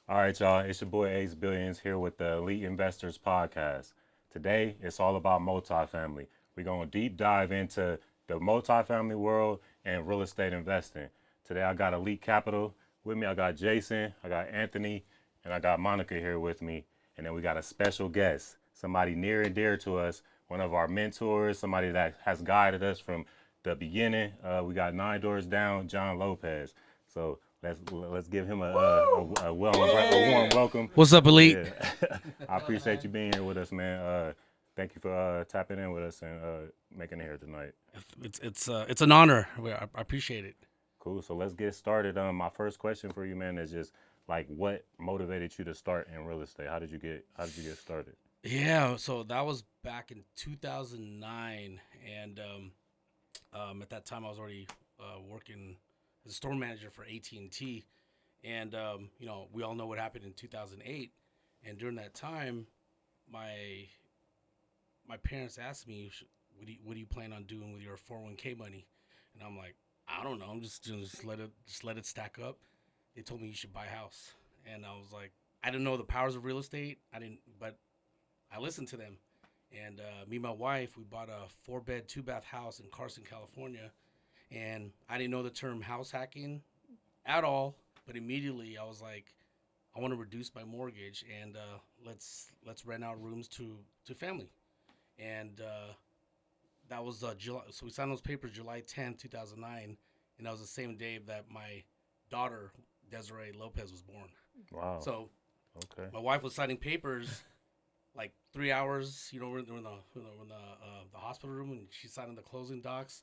All right, y'all. It's your boy Ace Billions here with the Elite Investors Podcast. Today, it's all about multifamily. We're going to deep dive into the multifamily world and real estate investing. Today, I got Elite Capital with me. I got Jason, I got Anthony, and I got Monica here with me. And then we got a special guest, somebody near and dear to us, one of our mentors, somebody that has guided us from the beginning. We got 9 doors down, Jon Lopez. So let's give him a warm welcome. What's up, Elite? Yeah. I appreciate you being here with us, man. Thank you for tapping in with us and making it here tonight. It's an honor. I appreciate it. Cool. So let's get started. My first question for you, man, is just like what motivated you to start in real estate? How did you get started? Yeah, so that was back in 2009, and at that time I was already working as a store manager for AT&T, and we all know what happened in 2008, and during that time, my parents asked me, what do you plan on doing with your 401k money? And I'm like, I don't know. I'm just let it stack up. They told me you should buy a house, and I was like, I didn't know the powers of real estate. But I listened to them, and me and my wife, we bought a 4-bed, 2-bath house in Carson, California, and I didn't know the term house hacking at all. But immediately I was like, I want to reduce my mortgage, and let's rent out rooms to family, and that was July. So we signed those papers July 10th, 2009, and that was the same day that my daughter Desiree Lopez was born. Wow. So, okay. My wife was signing papers, like 3 hours. We're in the hospital room, and she's signing the closing docs,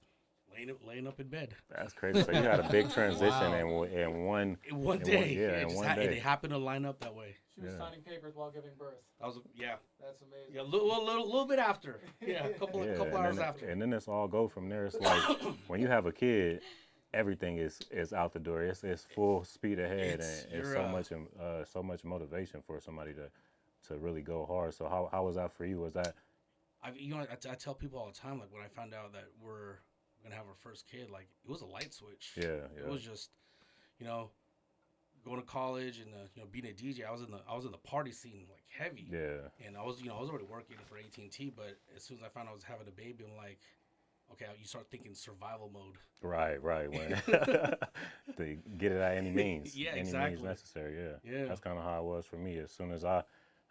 laying up in bed. That's crazy. So you had a big transition Wow. in one day. in one day. It happened to line up that way. She was signing papers while giving birth. That's amazing. Yeah, a little bit after. Yeah, a couple hours after. And then it's all go from there. It's like when you have a kid, everything is out the door. It's full speed ahead, and it's so much motivation for somebody to really go hard. So how was that for you? Was that? I tell people all the time, like when I found out that we're gonna have our first kid, like it was a light switch. Yeah. It was just, going to college and being a DJ. I was in the party scene like heavy. Yeah. And I was already working for AT&T, but as soon as I found I was having a baby, I'm like, okay, you start thinking survival mode. Right. When to get it at any means. Yeah, any exactly. means necessary. Yeah. That's kind of how it was for me. As soon as I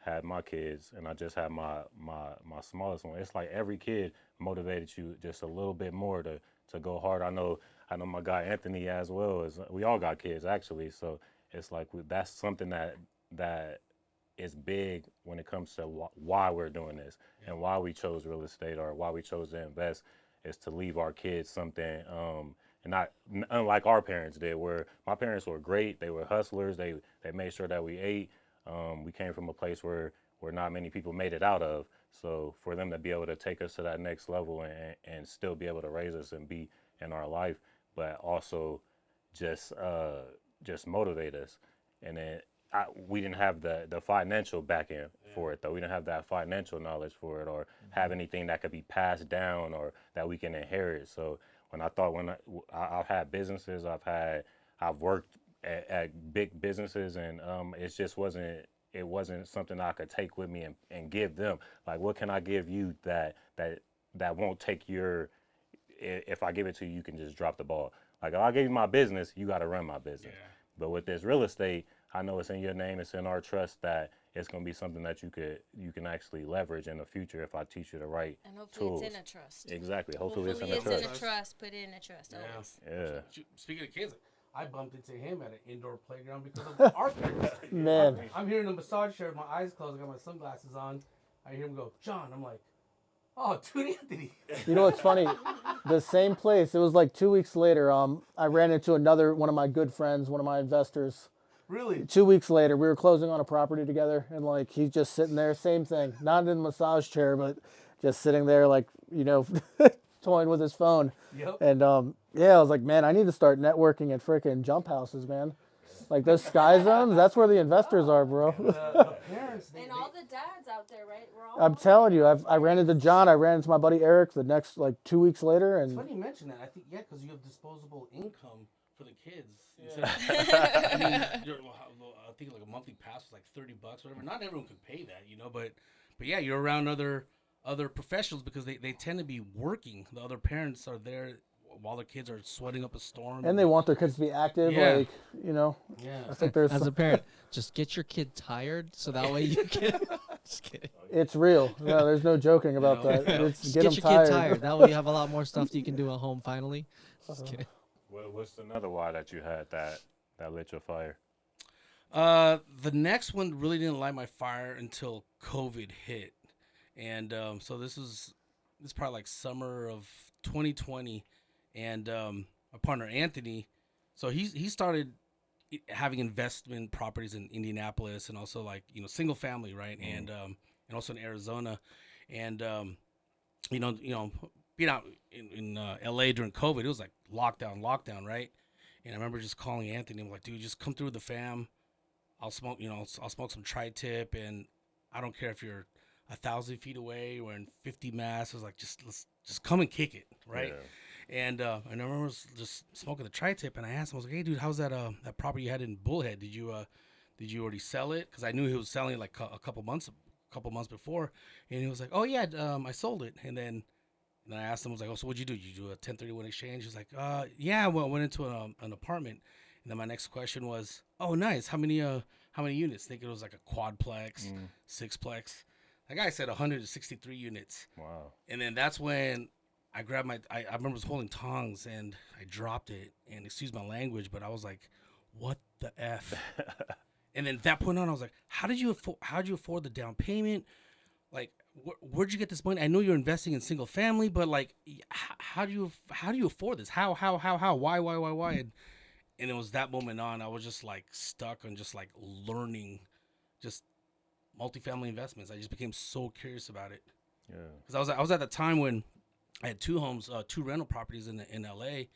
had my kids and I just had my smallest one, it's like every kid motivated you just a little bit more to go hard. I know my guy Anthony as well. As we all got kids actually, so it's like that's something that is big when it comes to why we're doing this and why we chose real estate or why we chose to invest, is to leave our kids something, and not unlike our parents did, where my parents were great. They were hustlers. They made sure that we ate. We came from a place where not many people made it out of. So for them to be able to take us to that next level and still be able to raise us and be in our life, but also just motivate us. And then we didn't have the financial backing for it, though. We didn't have that financial knowledge for it, or have anything that could be passed down or that we can inherit. So I've had businesses, I've worked at big businesses, and it wasn't something I could take with me and give them. Like, what can I give you that won't take your, if I give it to you, you can just drop the ball. Like, if I give you my business, you got to run my business. Yeah. But with this real estate, I know it's in your name, it's in our trust, that it's going to be something that you can actually leverage in the future if I teach you the right and hopefully tools. it's in a trust. Exactly. Hopefully it's in a it's trust. in a trust. Put it in a trust always. Yeah. Speaking of kids, I bumped into him at an indoor playground because of our parents. Man. I'm here in a massage chair with my eyes closed. I got my sunglasses on. I hear him go, John. I'm like, oh, dude, Anthony. You know what's funny? The same place. It was like 2 weeks later. I ran into another one of my good friends, one of my investors. Really? 2 weeks later, we were closing on a property together, and like he's just sitting there, same thing, not in the massage chair, but just sitting there, like toying with his phone. Yep. And I was like, man, I need to start networking at freaking jump houses, man. Like those sky zones, that's where the investors are, bro. The parents, And all the dads out there, right? We're all I'm telling you, I ran into John, I ran into my buddy Eric the next 2 weeks later, It's and funny you mention that. I think, because you have disposable income for the kids. Yeah. I mean, not everyone can pay that, you know. But yeah, you're around other professionals because they tend to be working. The other parents are there while their kids are sweating up a storm, And they want their kids to be active, Yeah. like, you know. yeah. I think there's As a parent, just get your kid tired so that way you can. Just kidding. it's real. No, there's no joking about No. that. It's Just get get them your tired. kid tired. That way you have a lot more stuff that you can do at home finally. Just kidding. What's another why that you had that lit your fire? The next one really didn't light my fire until COVID hit, and so this is probably like summer of 2020, and my partner Anthony, so he started having investment properties in Indianapolis and also like single family, right, and also in Arizona, and you know being out in LA during COVID, it was like lockdown, right, and I remember just calling Anthony, I'm like, dude, just come through with the fam. I'll smoke, I'll smoke some tri-tip, and I don't care if you're 1,000 feet away or in 50 mass. I was like, let's come and kick it, right? Yeah. And I remember just smoking the tri-tip, and I asked him, I was like, hey, dude, how's that property you had in Bullhead? Did you already sell it? Because I knew he was selling it like a couple months before, and he was like, oh yeah, I sold it. And then I asked him, I was like, oh, so what'd you do? Did you do a 1031 exchange? He was like, yeah, well, I went into an apartment. And then my next question was, oh, nice. How many units? I think it was like a quadplex, sixplex. That guy said 163 units. Wow. And then that's when I grabbed I remember I was holding tongs and I dropped it. And excuse my language, but I was like, what the F? And then at that point on, I was like, how'd you afford the down payment? Like, where'd you get this money? I know you're investing in single family, but like, how do you afford this? How? Why? And it was that moment on, I was just like stuck on just like learning just multifamily investments. I just became so curious about it. Yeah. Because I was at the time when I had two rental properties in LA,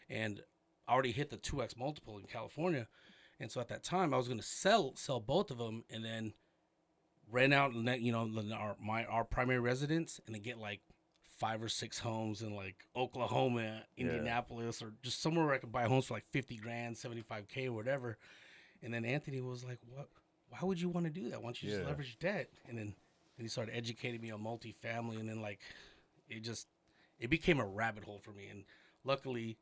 and I already hit the 2x multiple in California. And so at that time I was going to sell both of them and then rent out, our primary residence, and then get like 5 or 6 homes in like Oklahoma, Indianapolis, or just somewhere where I could buy homes for like 50 grand, 75K or whatever. And then Anthony was like, what, why would you want to do that? Why don't you just leverage debt? And then he started educating me on multifamily. And then like, it became a rabbit hole for me. And luckily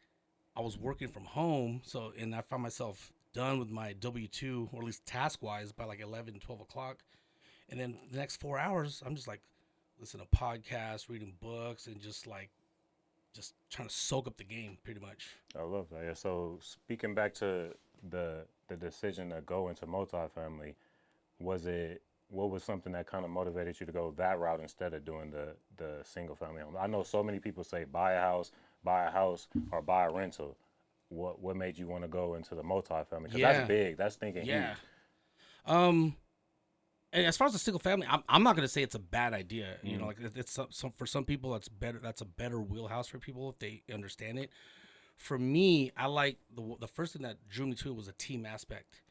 I was working from home. And I found myself done with my W-2, or at least task wise, by like 11, 12 o'clock. And then the next 4 hours, I'm just like, listen to podcasts, reading books, and just trying to soak up the game, pretty much. I love that. Yeah. So speaking back to the decision to go into multifamily, what was something that kind of motivated you to go that route instead of doing the single family home? I know so many people say buy a house, or buy a rental. What made you want to go into the multifamily? Because that's big. That's thinking huge. And as far as the single family, I'm not gonna say it's a bad idea. You know, like it's for some people that's better. That's a better wheelhouse for people if they understand it. For me, I like the first thing that drew me to it was a team aspect.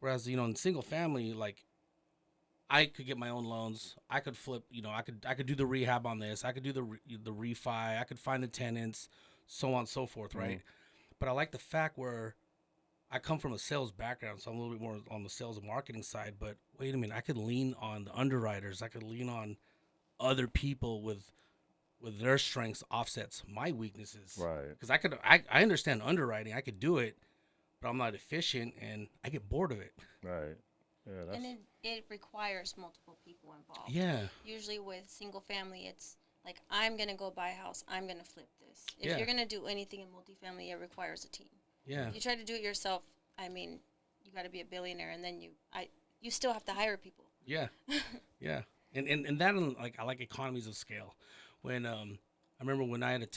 Whereas in single family, like I could get my own loans. I could flip. I could do the rehab on this. I could do the refi. I could find the tenants, so on and so forth, right? But I like the fact where I come from a sales background, so I'm a little bit more on the sales and marketing side. But wait a minute, I could lean on the underwriters. I could lean on other people with their strengths offsets my weaknesses. Right. Because I understand underwriting. I could do it, but I'm not efficient, and I get bored of it. Right. Yeah. And it requires multiple people involved. Yeah. Usually with single family, it's like, I'm going to go buy a house. I'm going to flip this. If you're going to do anything in multifamily, it requires a team. Yeah. If you try to do it yourself, I mean, you got to be a billionaire, and then you still have to hire people. Yeah. Yeah. And that, like, I like economies of scale. When I remember when I had a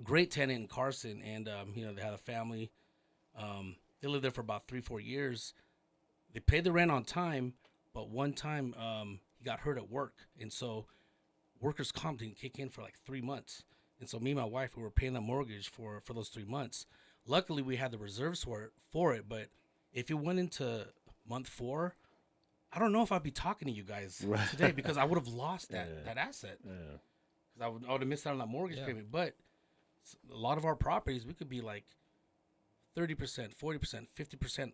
great tenant in Carson, and they had a family. They lived there for about 3-4 years. They paid the rent on time, but one time he got hurt at work, and so workers' comp didn't kick in for like 3 months. And so me and my wife, we were paying the mortgage for those 3 months. Luckily, we had the reserves for it, but if it went into month 4, I don't know if I'd be talking to you guys today, because I would have lost that asset. Yeah. Because I would have missed out on that mortgage payment. But a lot of our properties, we could be like 30%, 40%, 50%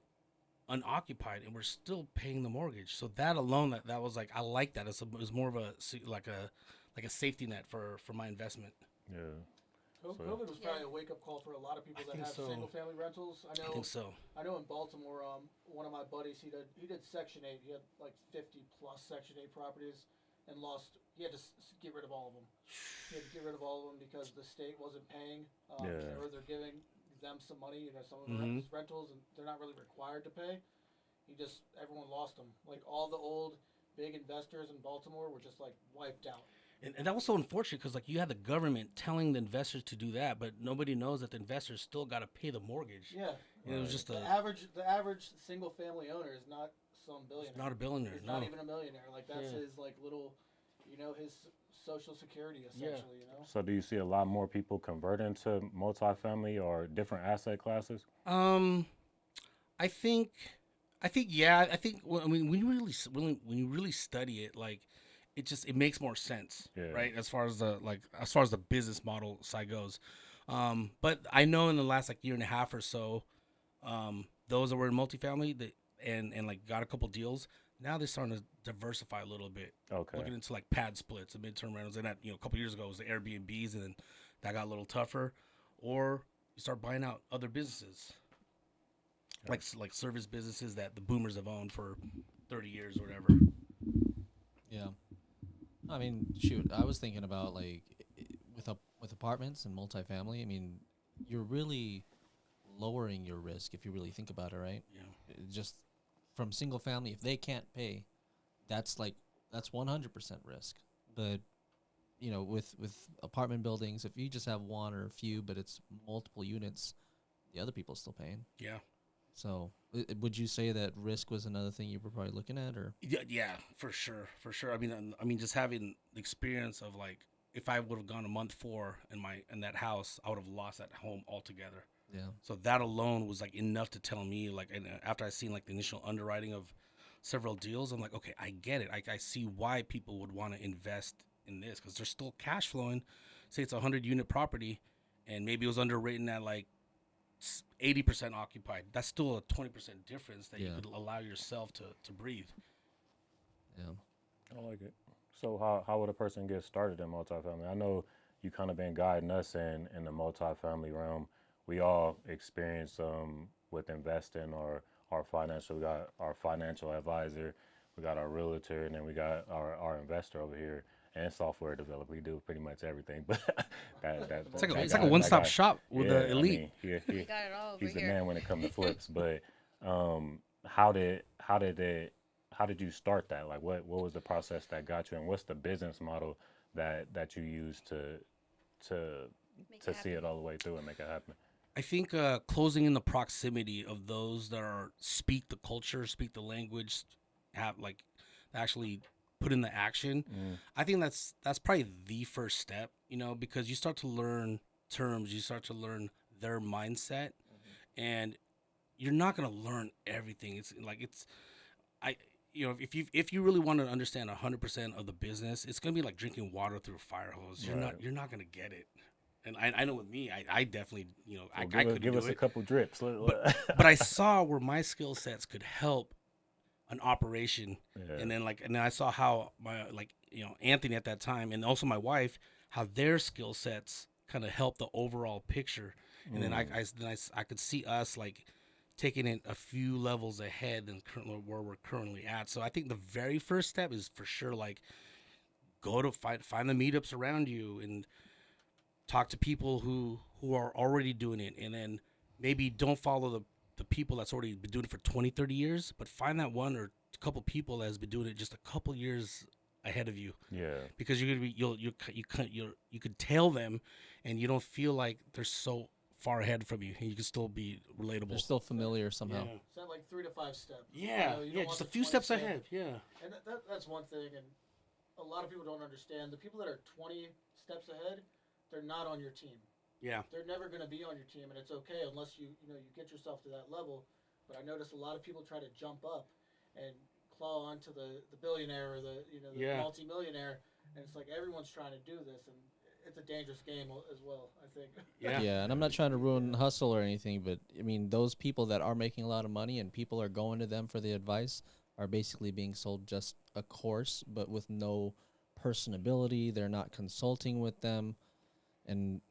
unoccupied, and we're still paying the mortgage. So that alone, that was like, I like that. It was more of a like a safety net for my investment. Yeah. COVID was probably a wake up call for a lot of people that think have so. single family rentals. I think so. I know in Baltimore, one of my buddies, he did Section 8. He had like 50 plus Section 8 properties and lost. He had to get rid of all of them. He had to get rid of all of them because the state wasn't paying, or they're giving them some money. You know, some of them have these rentals and they're not really required to pay. Everyone lost them. Like all the old big investors in Baltimore were just like wiped out. And that was so unfortunate because like you had the government telling the investors to do that, but nobody knows that the investors still got to pay the mortgage. Yeah, it was just the average single family owner is not some billionaire. Not a billionaire. He's not even a millionaire. Like that's his like little, his social security essentially. You know. So do you see a lot more people converting to multifamily or different asset classes? I think yeah. I think when you really study it, like. It makes more sense, right? As far as the business model side goes. But I know in the last like year and a half or so, those that were in multifamily and like got a couple deals, now they're starting to diversify a little bit. Okay. Looking into like pad splits and midterm rentals, and that a couple years ago it was the Airbnbs, and then that got a little tougher. Or you start buying out other businesses, like service businesses that the boomers have owned for 30 years or whatever. Yeah. I mean, shoot, I was thinking about like with apartments and multifamily. I mean, you're really lowering your risk if you really think about it, right? Yeah. Just from single family, if they can't pay, that's 100% risk. But with apartment buildings, if you just have one or a few, but it's multiple units, the other people are still paying. Yeah. So, would you say that risk was another thing you were probably looking at, or? Yeah, for sure. I mean, just having the experience of like, if I would have gone a month 4 in that house, I would have lost that home altogether. Yeah. So that alone was like enough to tell me, like, and after I seen like the initial underwriting of several deals, I'm like, okay, I get it. I see why people would want to invest in this because they're still cash flowing. Say it's a 100-unit property, and maybe it was underwritten at like 80% occupied. That's still a 20% difference that you could allow yourself to breathe. Yeah, I like it. So how would a person get started in multifamily? I know you kind of been guiding us in the multifamily realm. We all experience with investing or our financial. We got our financial advisor, we got our realtor, and then we got our investor over here. And software developer, we do pretty much everything. But it's like a one-stop shop with the elite. I mean, We got it all over he's the here. man when it comes to flips. But how did you start that? Like, what was the process that got you, and what's the business model that you use to see it all the way through and make it happen? I think closing in the proximity of those that speak the culture, speak the language, have like actually put in the action. I think that's probably the first step, because you start to learn terms, you start to learn their mindset, and you're not going to learn everything. If you really want to understand 100% of the business, it's going to be like drinking water through a fire hose. You're not going to get it. And I know with me, I definitely, I couldn't give us do a couple drips. But I saw where my skill sets could help an operation, and then I saw how my Anthony at that time, and also my wife, how their skill sets kind of help the overall picture, and then I could see us like taking it a few levels ahead than where we're currently at. So I think the very first step is for sure like go to find the meetups around you and talk to people who are already doing it, and then maybe don't follow the people that's already been doing it for 20, 30 years, but find that one or a couple people that has been doing it just a couple years ahead of you. Yeah. Because you could tell them, and you don't feel like they're so far ahead from you, and you can still be relatable. they're still familiar somehow. Yeah. It's at like 3 to 5 steps. Yeah, just a few steps ahead. Yeah. And that's one thing, and a lot of people don't understand. The people that are 20 steps ahead, they're not on your team. Yeah. They're never going to be on your team, and it's okay unless you get yourself to that level. But I notice a lot of people try to jump up and claw onto the billionaire or the multimillionaire, and it's like everyone's trying to do this, and it's a dangerous game as well. I think. Yeah. Yeah, and I'm not trying to ruin hustle or anything, but I mean, those people that are making a lot of money and people are going to them for the advice are basically being sold just a course, but with no personability. They're not consulting with them. And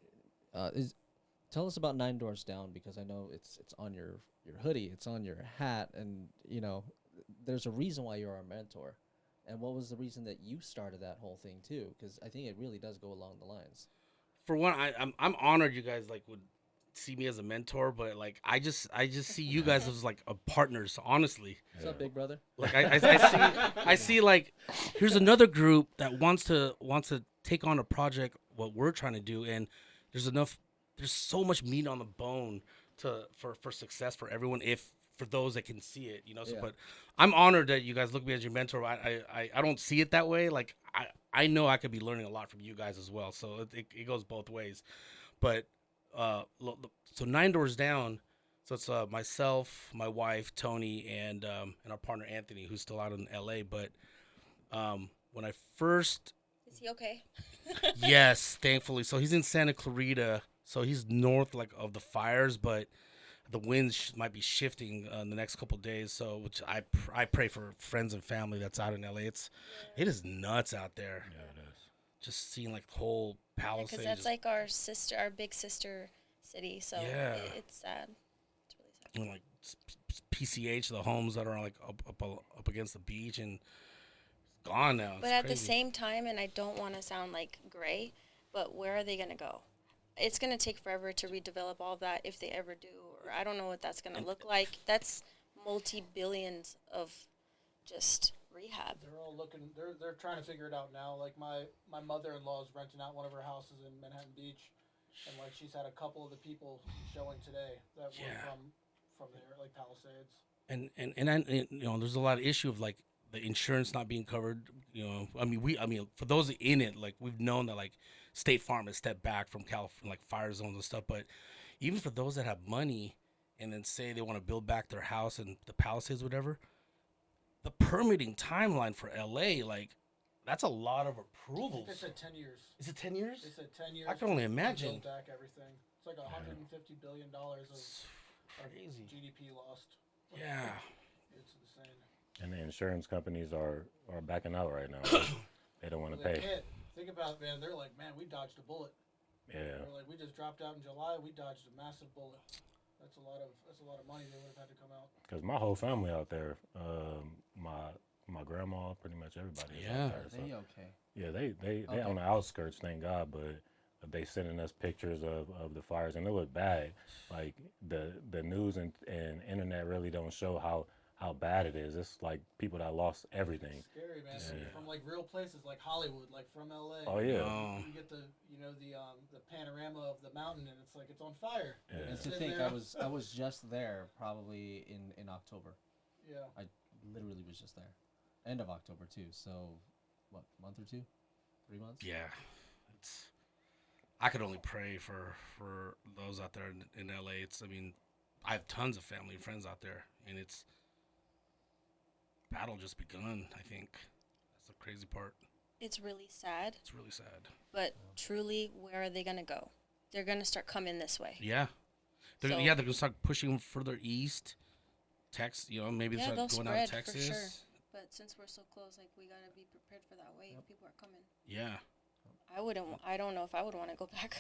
tell us about Nine Doors Down, because I know it's on your hoodie, it's on your hat, and you know, there's a reason why you're our mentor. And what was the reason that you started that whole thing too? Because I think it really does go along the lines. For one, I'm honored you guys like would see me as a mentor, but like I just see you guys as like a partners. Honestly, What's up, big brother? like I see like here's another group that wants to take on a project what we're trying to do, and there's so much meat on the bone for success for everyone if for those that can see it, you know. So, Yeah. but I'm honored that you guys look at me as your mentor. I don't see it that way. Like I know I could be learning a lot from you guys as well. So it goes both ways. But so Nine Doors Down. So it's myself, my wife Tony, and our partner Anthony, who's still out in L.A. But when I first Is he okay? yes, thankfully. So he's in Santa Clarita. So he's north like of the fires, but the winds might be shifting in the next couple of days. So which I pray for friends and family that's out in LA. It is nuts out there. Yeah, it is. Just seeing like the whole Palisades. Because that's like our big sister city. So Yeah. it's sad. It's really sad. and, like PCH, the homes that are like up against the beach, and it's gone now. But It's at the crazy. same time, and I don't want to sound like gray, but where are they going to go? It's going to take forever to redevelop all that if they ever do. Or I don't know what that's going to look like. That's multi-billions of just rehab. They're all looking. They're trying to figure it out now. Like my mother-in-law is renting out one of her houses in Manhattan Beach, and like she's had a couple of the people showing today that Yeah. were from there, like Palisades. And you know, there's a lot of issue of like the insurance not being covered. You know, I mean, for those in it, like we've known that like State Farm has stepped back from California, like fire zones and stuff. But even for those that have money and then say they want to build back their house in the Palisades, whatever, the permitting timeline for LA, like that's a lot of approvals. They said 10 years. Is it 10 years? They said 10 years. I can only to imagine. build back everything. It's like $150 billion of Crazy. GDP lost. Yeah. It's insane. And the insurance companies are backing out right now. They don't want to They pay. can't. Think about it, man. They're like, man, we dodged a bullet. Yeah. They're like, we just dropped out in July. We dodged a massive bullet. That's a lot of money they would have had to come out. Because my whole family out there, my grandma, pretty much everybody is Yeah. out there. So, okay? yeah, they Okay. on the outskirts, thank God, but they sending us pictures of the fires, and they look bad. Like the news and internet really don't show how bad it is. It's like people that lost everything. It's scary, man. Yeah. From like real places like Hollywood, like from LA. Oh yeah, Oh. You get the panorama of the mountain, and it's like it's on fire. yeah. And to Sitting think, there. I was just there probably in October. Yeah. I literally was just there, end of October too. So, what, month or two, 3 months? Yeah, I could only pray for those out there in LA. I mean, I have tons of family and friends out there, and it's battle just begun. I think that's the crazy part. It's really sad, It's really sad. but truly, where are they going to go? They're going to start coming this way. Yeah, they're So- they're gonna start pushing further east. Maybe Yeah, start they'll going out of spread for Texas. sure. But since we're so close, like we got to be prepared for that wave. People are coming. Yeah, I don't know if I would want to go back.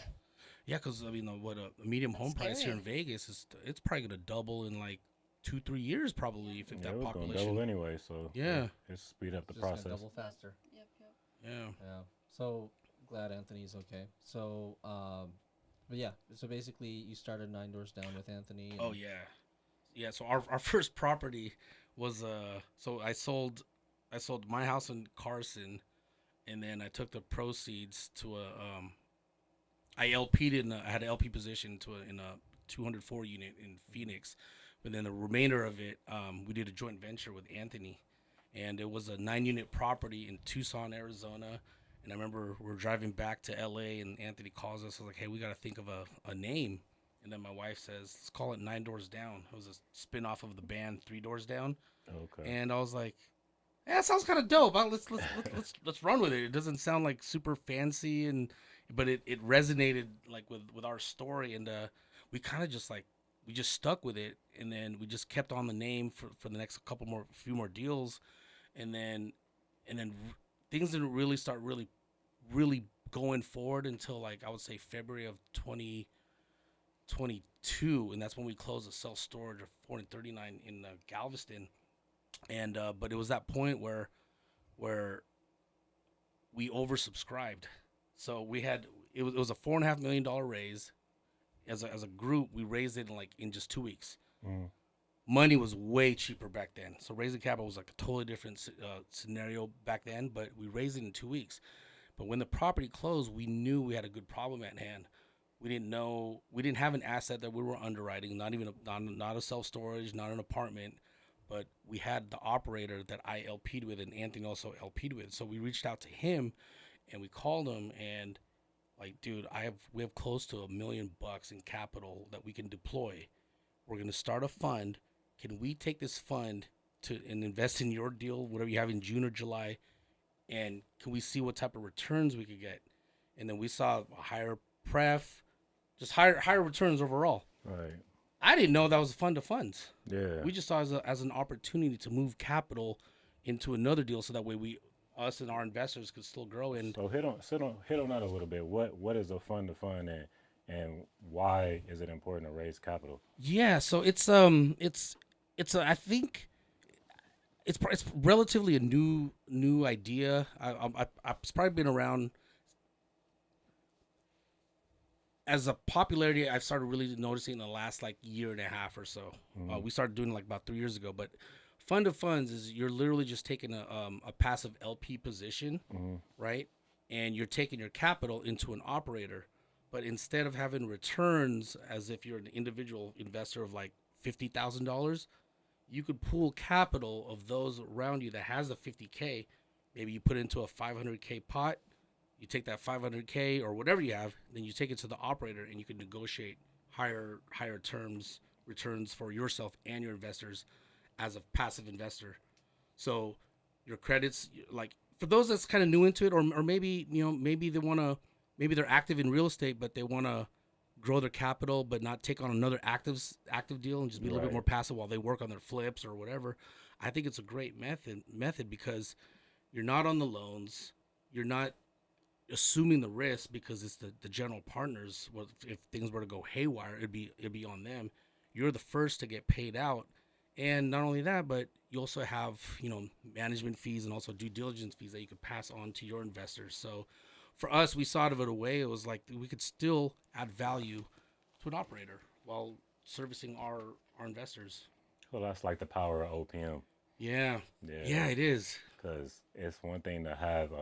yeah, because I mean, what a medium That's home price here in scary. Vegas it's probably gonna double in like 2-3 years, probably if Yeah, that it was gonna population. double anyway, so Yeah. it speed up the Just gonna process. double faster. Yep. Yeah. Yeah. So glad Anthony's okay. So, but yeah. So basically, you started Nine Doors Down with Anthony. And Oh yeah. So our first property was so I sold my house in Carson, and then I took the proceeds to I had an LP position in a 204 unit in Phoenix, but then the remainder of it we did a joint venture with Anthony, and it was a 9-unit property in Tucson, Arizona. And I remember we were driving back to LA, and Anthony calls us. I was like, hey, we got to think of a name. And then my wife says, let's call it 9 Doors Down. It was a spin-off of the band 3 Doors Down. Okay. And I was like, yeah, that sounds kind of dope. Let's run with it. It doesn't sound like super fancy, and but it resonated like with our story, and we kind of just like we just stuck with it, and then we just kept on the name for the next few more deals, and then things didn't really start really going forward until like I would say February of 2022, and that's when we closed the self storage of 439 in Galveston, and but it was that point where we oversubscribed. So it was a $4.5 million raise. As a group, we raised it in just 2 weeks. Mm. Money was way cheaper back then, so raising capital was like a totally different scenario back then. But we raised it in 2 weeks. But when the property closed, we knew we had a good problem at hand. We didn't have an asset that we were underwriting, not a self storage, not an apartment, but we had the operator that I LP'd with and Anthony also LP'd with. So we reached out to him and we called him and like, dude, we have close to $1 million in capital that we can deploy. We're gonna start a fund. Can we take this fund and invest in your deal, whatever you have in June or July, and can we see what type of returns we could get? And then we saw a higher pref, just higher returns overall. Right. I didn't know that was a fund of funds. Yeah. We just saw it as an opportunity to move capital into another deal, so that way us and our investors could still grow. And So hit on that a little bit. What is a fund to fund, and why is it important to raise capital? yeah, so it's I think it's relatively a new idea. It's probably been around. As a popularity, I've started really noticing in the last like year and a half or so. We started doing it like about 3 years ago. But fund of funds is you're literally just taking a passive LP position, right? And you're taking your capital into an operator. But instead of having returns as if you're an individual investor of like $50,000, you could pool capital of those around you that has a 50K. Maybe you put it into a 500K pot. You take that 500K or whatever you have, then you take it to the operator and you can negotiate higher returns for yourself and your investors as a passive investor. So your credits, like for those that's kind of new into it, or maybe maybe they're active in real estate but they want to grow their capital but not take on another active deal and just be a little bit more passive while they work on their flips or whatever. I think it's a great method because you're not on the loans, you're not assuming the risk because it's the general partners. Well, if things were to go haywire, it'd be on them. You're the first to get paid out, and not only that, but you also have management fees and also due diligence fees that you could pass on to your investors. So for us, we saw it a way. It was like we could still add value to an operator while servicing our investors. Well, that's like the power of OPM. Yeah, Yeah. it is. Because it's one thing to have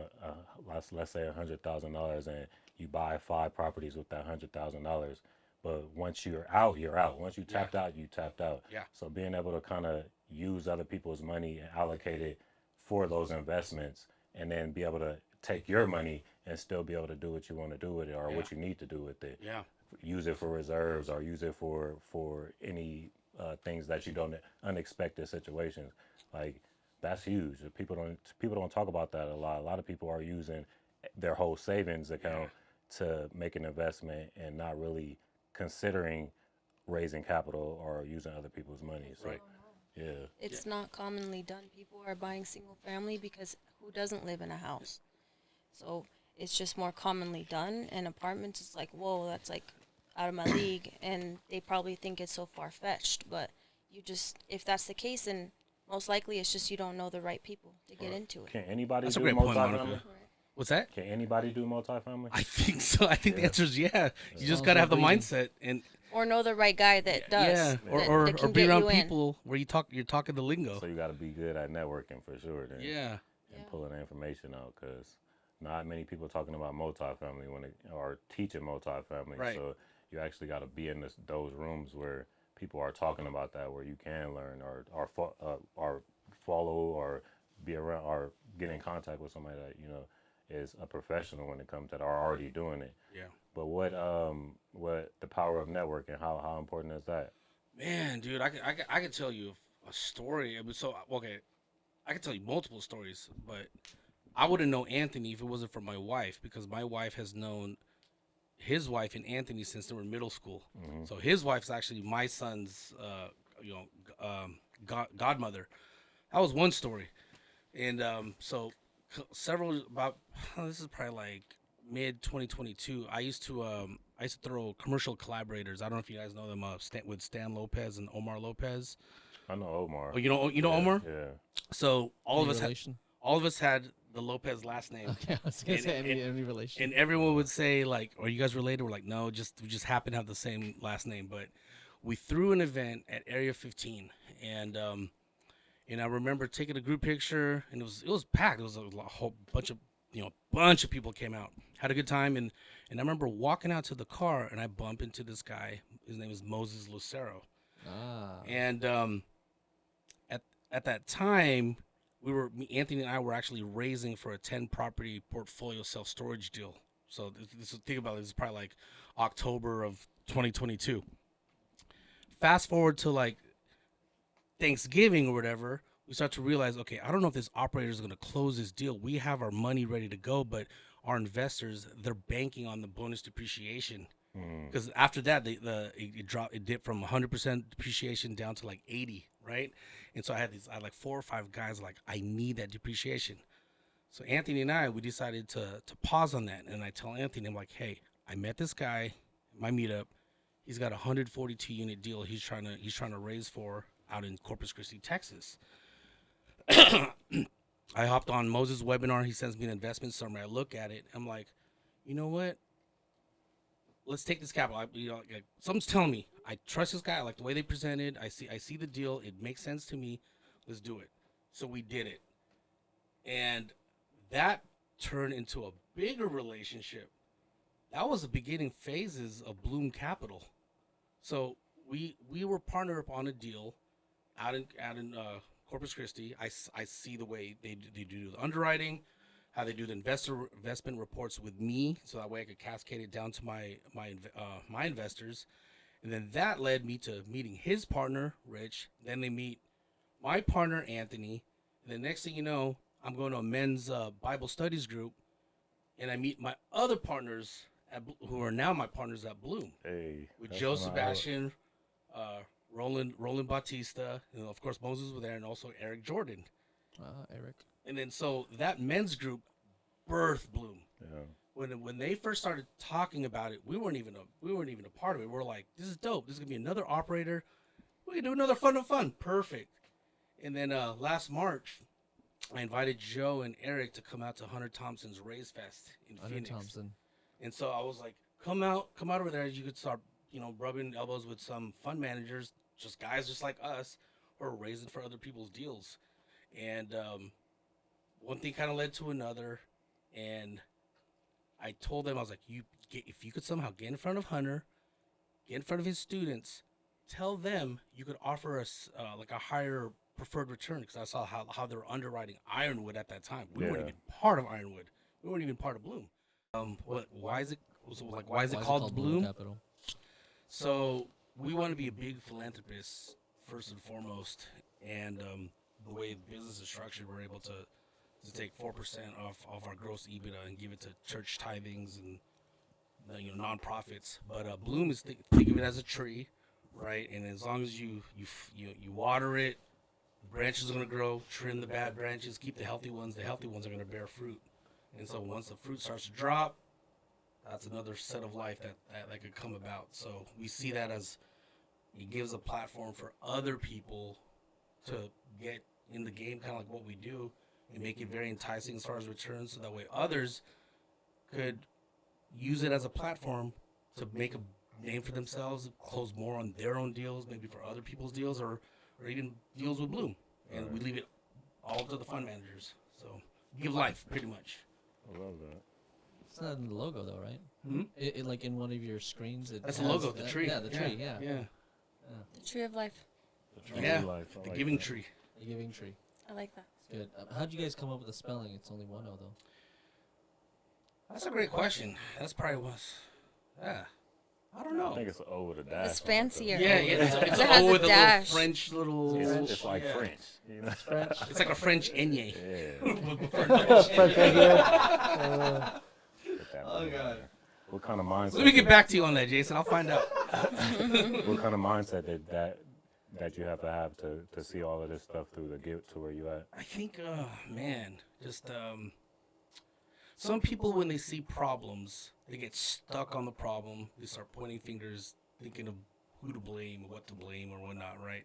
let's say $100,000 and you buy 5 properties with that $100,000, but once you're out, you're out. Once you tapped out, you tapped out. Yeah. So being able to kind of use other people's money and allocate it for those investments, and then be able to take your money and still be able to do what you want to do with it or what you need to do with it. Yeah. Use it for reserves or use it for any things that you don't unexpected situations. Like that's huge. People don't talk about that a lot. A lot of people are using their whole savings account to make an investment and not really considering raising capital or using other people's money. So, Right. Yeah. It's not commonly done. People are buying single family because who doesn't live in a house? So it's just more commonly done. And apartments is like, whoa, that's like out of my league. And they probably think it's so far fetched. But if that's the case, then most likely it's just you don't know the right people to get into it. Can anybody That's a do great point, multifamily? Monica. What's that? Can anybody do multifamily? I think so. I think the answer is yeah. You just gotta have the mindset and Or know the right guy that does. or that can be get around you in. people where you're talking the lingo. So you got to be good at networking for sure. Then. Yeah. And pulling the information out, because not many people talking about multifamily or teaching multifamily. Right. So you actually got to be in those rooms where people are talking about that, where you can learn or follow or be around or get in contact with somebody that is a professional when it comes to are already doing it. Yeah. But what the power of networking? How important is that? Man, dude, I could tell you a story. It was I could tell you multiple stories, but I wouldn't know Anthony if it wasn't for my wife, because my wife has known his wife and Anthony since they were in middle school. So his wife's actually my son's, godmother. That was one story. And this is probably like mid 2022. I used to throw commercial collaborators. I don't know if you guys know them, with Stan Lopez and Omar Lopez. I know Omar. Oh, you know Omar? Yeah. So all Any of us relation? all of us had the Lopez last name. Okay, I was gonna say any relation. And everyone would say, like, are you guys related? We're like, no, we just happen to have the same last name. But we threw an event at Area 15, and I remember taking a group picture, and it was packed. It was a whole bunch of people came out, had a good time, and I remember walking out to the car, and I bump into this guy. His name is Moses Lucero, and at that time, Anthony and I were actually raising for a 10-property portfolio self-storage deal. So think about it. This is probably like October of 2022. Fast forward to like Thanksgiving or whatever, we start to realize, okay, I don't know if this operator is going to close this deal. We have our money ready to go, but our investors, they're banking on the bonus depreciation. Because after that, it dipped from 100% depreciation down to like 80, right? And so I had like 4 or 5 guys like, I need that depreciation. So Anthony and I, we decided to pause on that. And I tell Anthony, I'm like, hey, I met this guy at my meetup. He's got a 142 unit deal he's trying to raise for out in Corpus Christi, Texas. I hopped on Moses' webinar. He sends me an investment summary. I look at it. I'm like, you know what? Let's take this capital. Something's telling me I trust this guy. I like the way they presented. I see the deal. It makes sense to me. Let's do it. So we did it, and that turned into a bigger relationship. That was the beginning phases of Bloom Capital. So we were partnered up on a deal out in Corpus Christi. I see the way they do the underwriting, how they do the investment reports with me, so that way I could cascade it down to my investors, and then that led me to meeting his partner, Rich. Then they meet my partner, Anthony. And the next thing you know, I'm going to a men's Bible studies group, and I meet my other partners who are now my partners at Bloom. Hey, with Joe Sebastian, Roland Bautista, and of course Moses was there, and also Eric Jordan. Eric. And then so that men's group birthed Bloom. Yeah. When they first started talking about it, we weren't even a part of it. We're like, this is dope. This is gonna be another operator. We can do another fun. Perfect. And then last March, I invited Joe and Eric to come out to Hunter Thompson's Raise Fest in Phoenix. Thompson. And so I was like, come out over there. You could start, rubbing elbows with some fund managers, just guys just like us, who are raising for other people's deals. And one thing kind of led to another, and I told them, I was like, if you could somehow get in front of Hunter, get in front of his students, tell them you could offer us like a higher preferred return, because I saw how they were underwriting Ironwood at that time. We weren't even part of Ironwood. We weren't even part of Bloom. Why is it called Bloom? Capital? So we want to be a big philanthropist first and foremost, and the way the business is structured, we're able to take 4% off our gross EBITDA and give it to church tithings and nonprofits. But Bloom is think of it as a tree, right? And as long as you water it, the branches are going to grow. Trim the bad branches, keep the healthy ones. The healthy ones are going to bear fruit. And so once the fruit starts to drop, that's another set of life that could come about. So we see that as it gives a platform for other people to get in the game, kind of like what we do, and make it very enticing as far as returns, so that way others could use it as a platform to make a name for themselves, close more on their own deals, maybe for other people's deals, or even deals with Bloom. And we leave it all to the fund managers. So give life, pretty much. I love that. It's not in the logo though, right? Hmm? It like in one of your screens. That's the logo, the tree. Yeah, the tree. Yeah. The tree of life. The tree Yeah, of life. I the like giving that. tree. The giving tree. I like that. It's good. How'd you guys come up with the spelling? It's only one O though. That's a great question. That's probably was. Yeah. I don't I know. think it's an O with a dash. It's on it, fancier. though. Yeah, it's It an has O a with a little dash. French little. It's like yeah. French. You know? French. It's like a French enye. Yeah. French right here. Put that Oh, one God. there. what kind of mindset? Let me get back to you on that, Jason. I'll find out. What kind of mindset that you have to see all of this stuff through to get to where you at? I think, man, just some people when they see problems, they get stuck on the problem. They start pointing fingers, thinking of who to blame, what to blame, or whatnot, right?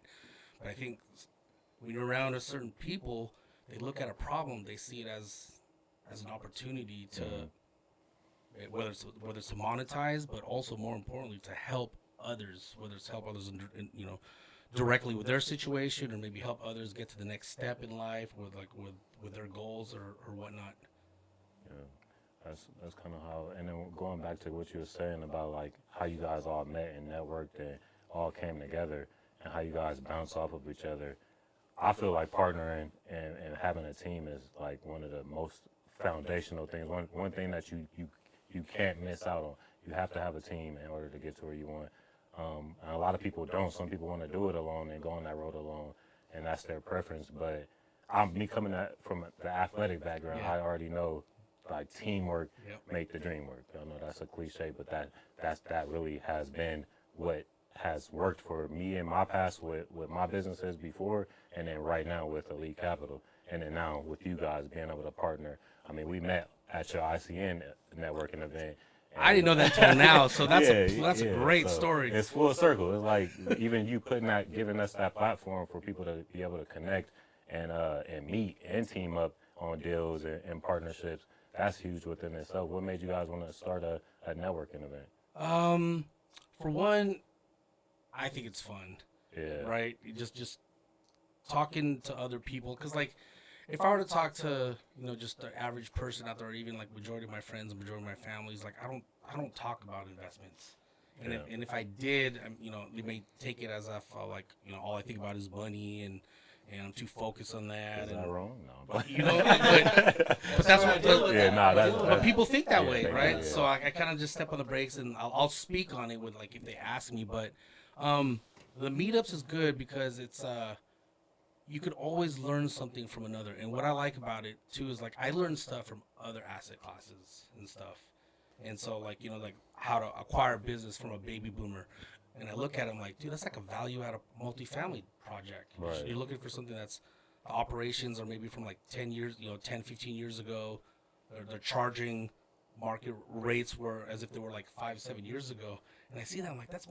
But I think when you're around a certain people, they look at a problem, they see it as an opportunity to whether it's to monetize, but also more importantly to help others, whether it's help others directly with their situation, or maybe help others get to the next step in life with their goals or whatnot. Yeah, that's kind of how. And then going back to what you were saying about like how you guys all met and networked and all came together, and how you guys bounce off of each other. I feel like partnering and having a team is like one of the most foundational things. One thing that you can't miss out on. You have to have a team in order to get to where you want. And a lot of people don't. Some people want to do it alone and go on that road alone, and that's their preference. But me coming from the athletic background, I already know like teamwork make the dream work. I know that's a cliche, but that really has been what has worked for me in my past with my businesses before, and then right now with Elite Capital, and then now with you guys being able to partner. I mean, we met at your ICN networking event. I didn't know that till now, so that's a great story. It's full circle. It's like even you giving us that platform for people to be able to connect and meet and team up on deals and partnerships. That's huge within itself. What made you guys want to start a networking event? For one, I think it's fun. Yeah. Right? Just talking to other people, because like if I were to talk to just the average person out there, or even like majority of my friends and majority of my families, like I don't talk about investments. And if I did, they may take it as if all I think about is money and I'm too focused on that. Is that wrong? No. But that's what. But people think that way, right? Yeah. So I kind of just step on the brakes, and I'll speak on it with like if they ask me. But the meetups is good because it's you could always learn something from another. And what I like about it too is like I learn stuff from other asset classes and stuff. And so like like how to acquire business from a baby boomer. And I look at them like, dude, that's like a value add a multifamily project. Right. You're looking for something that's operations or maybe from like 10 years, 10, 15 years ago. They're charging market rates were as if they were like 5-7 years ago. And I see that I'm like, that's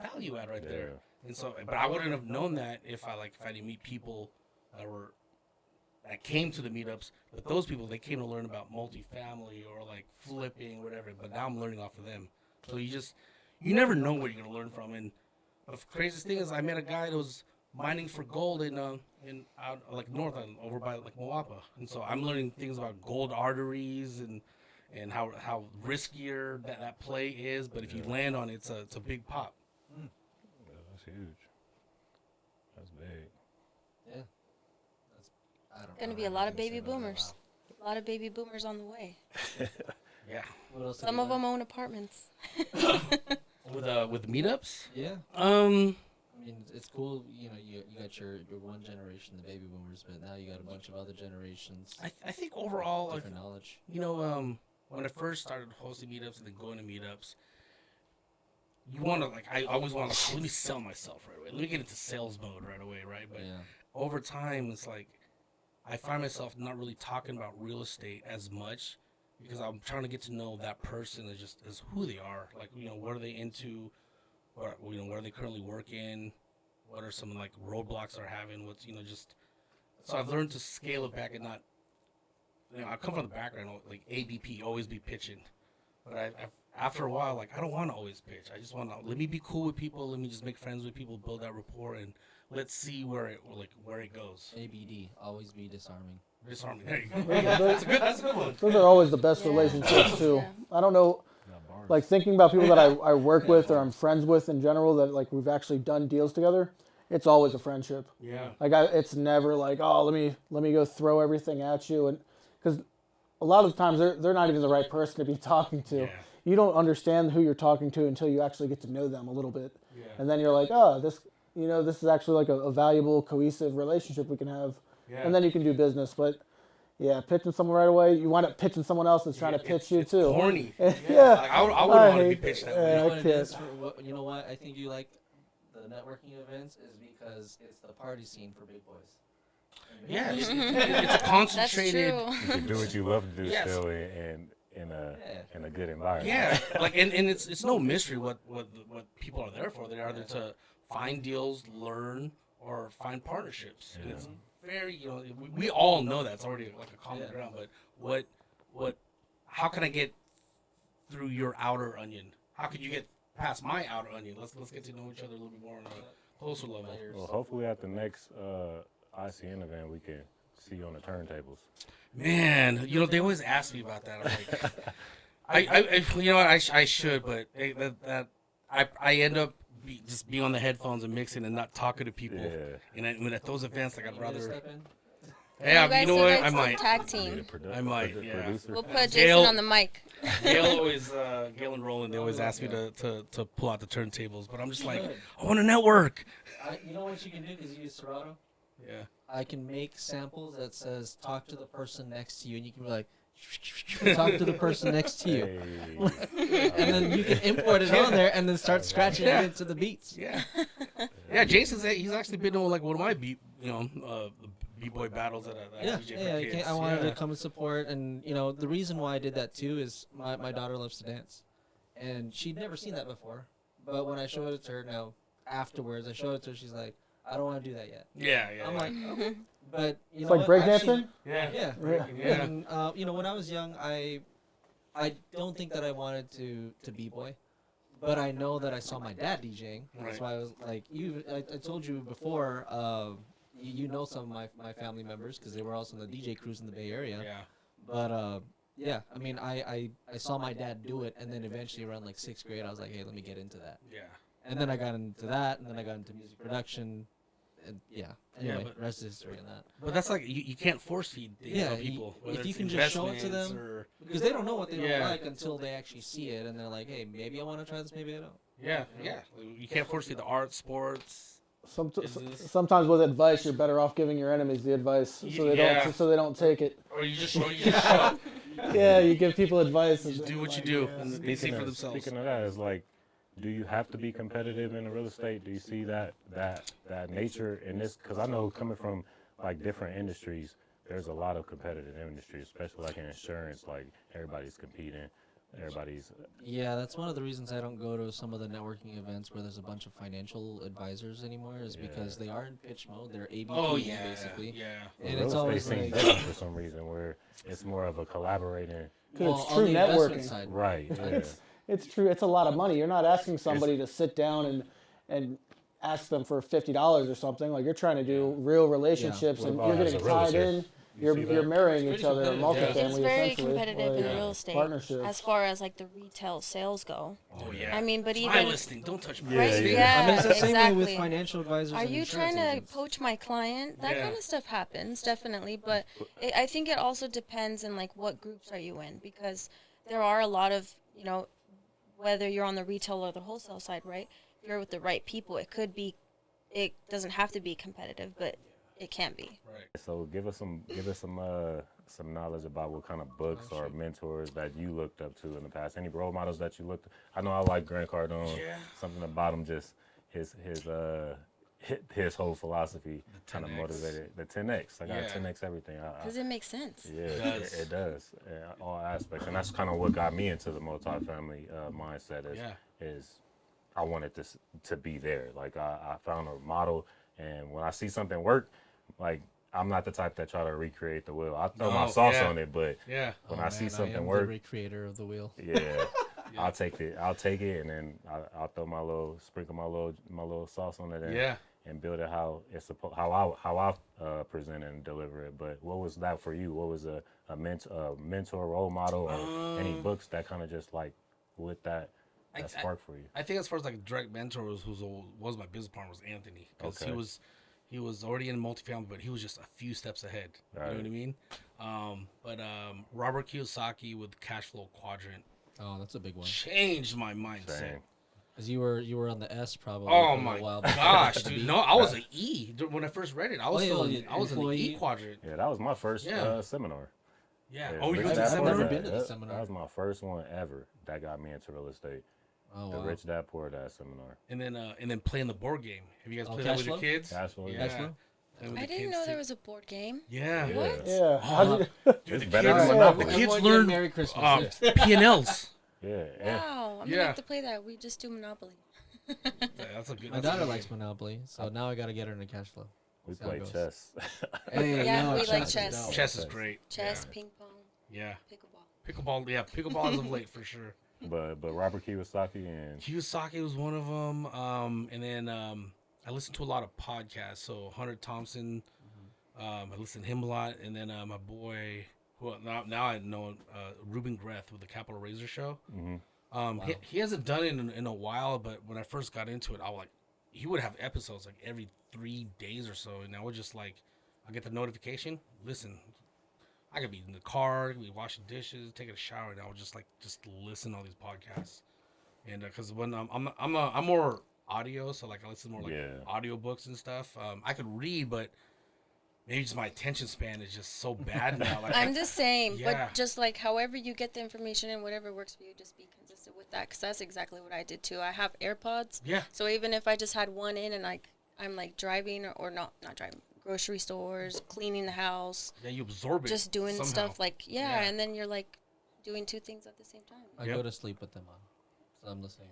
value add right there. And so, but I wouldn't have known that if I didn't meet people that came to the meetups. But those people, they came to learn about multifamily or like flipping, whatever. But now I'm learning off of them. So you never know what you're gonna learn from. And the craziest thing is, I met a guy that was mining for gold in out like north over by like Moapa. And so I'm learning things about gold arteries and how riskier that play is. But if you land on it, it's a big pop. Yeah, that's huge. That's big. Yeah. Gonna be a lot of baby boomers. A lot of baby boomers on the way. Yeah. What else Some of them own apartments. With meetups? Yeah. I mean, it's cool. You got your one generation, the baby boomers, but now you got a bunch of other generations. I think overall, different knowledge. When I first started hosting meetups and then going to meetups, you want to I always want to let me sell myself right away. Let me get into sales mode right away, right? But over time, it's like I find myself not really talking about real estate as much because I'm trying to get to know that person as who they are. Like, what are they into? What are they currently working? What are some like roadblocks they're having? What's so I've learned to scale it back and not. I come from the background like ABP, always be pitching, but after a while, like I don't want to always pitch. I just want to let me be cool with people. Let me just make friends with people, build that rapport, and let's see where it goes. ABD, always be disarming. Disarming. There you go. That's a good one. Those are always the best relationships too. I don't know, like thinking about people that I work with or I'm friends with in general that like we've actually done deals together. It's always a friendship. Yeah. Like it's never like, oh, let me go throw everything at you, and because a lot of the times they're not even the right person to be talking to. Yeah. You don't understand who you're talking to until you actually get to know them a little bit, Yeah. and then you're like, oh, this is actually like a valuable, cohesive relationship we can have, Yeah. and then you can do business. But Yeah, pitching someone right away. You wind up pitching someone else that's trying to pitch you it's too. corny. Yeah. Like, I wouldn't want to be hate- pitched that You way. know what it can't. is? You know what? I think you like the networking events is because it's the party scene for big boys. Yeah, it's a That's concentrated. true. You can do what you love to do Yes. still in a good environment. Yeah, like and it's no mystery what people are there for. They're either to find deals, learn, or find partnerships. And it's very, we all know that it's already like a common ground. But how can I get through your outer onion? How can you get past my outer onion? Let's get to know each other a little bit more on a closer level. Well, hopefully at the next ICN event we can see you on the turntables. Man, they always ask me about that. I'm like, you know what? I should, but I end up just being on the headphones and mixing and not talking to people. Yeah. And when at those events, like I'd rather. Step in? Yeah, you know what? I guys might. tag team. I might, yeah. Producer. We'll put Gail- Jason on the mic. Gail and Roland, they always ask me to pull out the turntables, but I'm just like, I want to network. You know what you can do because you use Serato? Yeah. I can make samples that says talk to the person next to you, and you can be like, talk to the person next to you. Hey. And then you can import it on there and then start scratching it into the beats. Yeah. Yeah, he's actually been on like one of my b-boy battles at a Yeah, DJ for yeah. kids. I wanted to come and support, and the reason why I did that too is my daughter loves to dance, and she'd never seen that before. But when I showed it to her now, afterwards, I showed it to her. She's like, I don't want to do that yet. Yeah. I'm like, okay. But It's like breakdancing. Yeah. Yeah. Yeah. And when I was young, I don't think that I wanted to b-boy, but I know that I saw my dad DJing. That's why I was like, I told you before, you know some of my family members because they were also in the DJ crews in the Bay Area. Yeah. But yeah, I mean, I saw my dad do it, and then eventually around like 6th grade, I was like, hey, let me get into that. Yeah. And then I got into that, and then I got into music production, and anyway, but- rest is history on that. But that's like you can't force feed things on people. if whether you it's can just show it to investments them, or- because they don't know what they don't Yeah. like until they actually see it, and they're like, hey, maybe I want to try this, maybe I don't. Yeah. You can't force feed the art, sports. Business. Sometimes with advice, you're better off giving your enemies the advice so they don't take it. Or you just show. Yeah, you give people advice. Just do what you do, and they see for themselves. Speaking of that, it's like, do you have to be competitive in the real estate? Do you see that nature in this? Because I know coming from like different industries, there's a lot of competitive industries, especially like in insurance. Like everybody's competing, Yeah, that's one of the reasons I don't go to some of the networking events where there's a bunch of financial advisors anymore, is because they are in pitch mode. They're ABP basically. Yeah. And real it's estate always seems like, different for some reason, where it's more of a collaborating. Because it's on true the investment networking. side. Right. Yeah. It's true. It's a lot of money. You're not asking somebody to sit down and ask them for $50 or something. Like you're trying to do real relationships, What and about you're as getting a tied realtor? in. You see You're that? marrying It's each other, pretty multifamily. competitive. It's very essentially. competitive in Like, real estate partnerships. as far as like the retail sales go. Oh yeah. I mean, but It's my even listing. Don't touch my Yeah, right, listing. yeah, I mean, it's the same way with exactly. financial advisors. Are and you insurance trying to agents. poach my client? That Yeah. kind of stuff happens, definitely. But I think it also depends on like what groups are you in, because there are a lot of, whether you're on the retail or the wholesale side, right? If you're with the right people, it doesn't have to be competitive, but it can be. Right. So give us some knowledge about what kind of books or mentors that you looked up to in the past. Any role models that you looked? I know I like Grant Cardone. Yeah. Something about him, just his whole philosophy kind of 10X. motivated the 10x. I got Yeah. 10x everything. Because it makes sense. Yeah, does. it does. All aspects, and that's kind of what got me into the multifamily mindset. Is I wanted this to be there. Like I found a model, and when I see something work, like I'm not the type that try to recreate the wheel. I throw my No, sauce yeah. on it, but Yeah. when Oh, I see man, something I am work, the recreator of the wheel. yeah, I'll take it, and then I'll throw sprinkle my little sauce on it, and build it how it's supposed, how I present and deliver it. But what was that for you? What was a mentor, role model, or any books that kind of just like lit that spark for you? I think as far as like direct mentor was my business partner was Anthony, because Okay. he was already in multifamily, but he was just a few steps ahead. Right. You know what I mean? But Robert Kiyosaki with Cash Flow Quadrant Oh, that's a big one. changed my mindset. Same. Because you were on the S probably. Oh for a my while gosh, before the dude! B. No, I was an E when I first read it. I was Oh, yeah, still, yeah, I was in the E employee. quadrant. Yeah, that was my first Yeah. seminar. Yeah. Yeah, Oh, you Rich went Dad to the Poor never seminar? Dad. been to the Yep, seminar. That was my first one ever that got me into real estate. Oh The wow. Rich Dad Poor Dad seminar. And then playing the board game. Have you guys Oh, played that cash with your flow? kids? Cash flow, Yeah. yeah. Cash flow? Playing with I the didn't kids, know too. there was a board game. Yeah. Yeah. What? Yeah. How Oh, did dude, It's the better kids, than Yeah, Monopoly. the Everyone kids get learn Merry Christmas. P&Ls. Yeah, and Wow, I'm Yeah. gonna have to play that. We just do Monopoly. Yeah, that's a good. My that's a daughter good likes game. Monopoly, so now I gotta get her into cash flow. we See how it play goes. chess. Hey, Yeah, no, we like is chess. dope. Chess is great. Chess, Yeah. ping pong, Yeah. pickleball. Pickleball. Yeah, pickleball is of late for sure. but Robert Kiyosaki and Kiyosaki was one of them. And then I listened to a lot of podcasts. So Hunter Thompson, I listened to him a lot. And then my boy, who now I know Ruben Greth with the Capital Razor Show. mhm. He hasn't done it in a while, but when I first got into it, I was like, he would have episodes like every 3 days or so, and I would just like, I get the notification. Listen, I could be in the car, I could be washing dishes, taking a shower, and I would just listen to all these podcasts. And because when I'm more audio, so like I listen to more like Yeah. audiobooks and stuff. I could read, but maybe just my attention span is just so bad now. Like I'm the same, Yeah. but just like however you get the information and whatever works for you, just be consistent with that. Because that's exactly what I did too. I have AirPods, yeah, so even if I just had one in and like I'm like driving or not driving, grocery stores, cleaning the house, yeah, you absorb it. just doing somehow. stuff like Yeah. and then you're like doing two things at the same time. I Yep. go to sleep with them on, so I'm listening.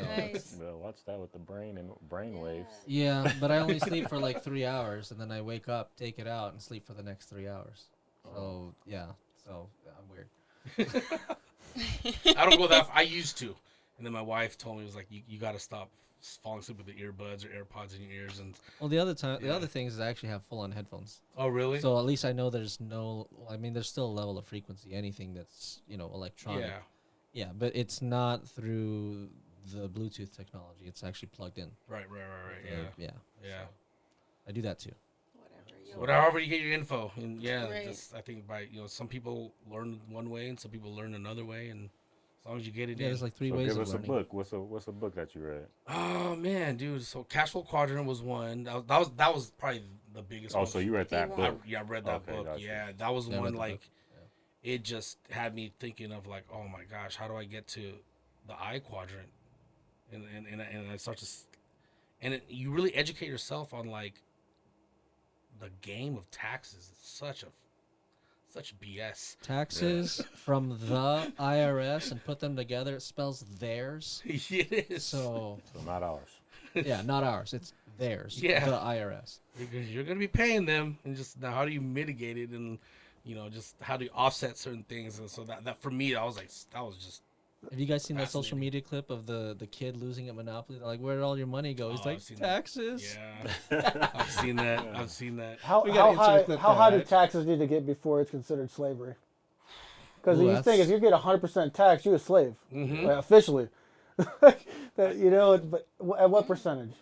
Nice. well, watch that with the brain and brain waves. Yeah, but I only sleep for like 3 hours, and then I wake up, take it out, and sleep for the next 3 hours. So yeah, I'm weird. I don't go that. I used to, and then my wife told me it was like you got to stop falling asleep with the earbuds or AirPods in your ears. And Well, the other Yeah. thing is I actually have full-on headphones, oh really? so at least I know there's no. I mean, there's still a level of frequency. Anything that's electronic. yeah, Yeah, but it's not through the Bluetooth technology. It's actually plugged in. right. So, Yeah. So I do that too. Whatever you get your info, and Right. I think by some people learn one way and some people learn another way, and as long as you get it Yeah, in. there's like three So ways give of us learning. a book. What's a book that you read? Oh man, dude! So Cash Flow Quadrant was one. That was probably the biggest. Oh, one. so you read that They book? I read that Okay, book. gotcha. Yeah, that was Yeah, I one read the like book. it just had me thinking of like, oh my gosh, how do I get to the I quadrant? And I start to, you really educate yourself on like the game of taxes. It's such BS. Taxes from the IRS and put them together. It spells theirs. It is. So So not ours. yeah, not ours. It's theirs. Yeah. The IRS. Because you're gonna be paying them, and just now how do you mitigate it, and just how do you offset certain things, and so that for me, I was like, that was just. Have you guys seen that social Fascinating. media clip of the kid losing at Monopoly? They're like, where did all your money go? He's Oh, like, I've seen that. taxes. Yeah, I've seen that. I've seen that. How, We how gotta insert a high clip how there, high do right? taxes need to get before it's considered slavery? Because Ooh, you think if you get 100% tax, you're a slave, Mm-hmm. like, officially. That but at what percentage?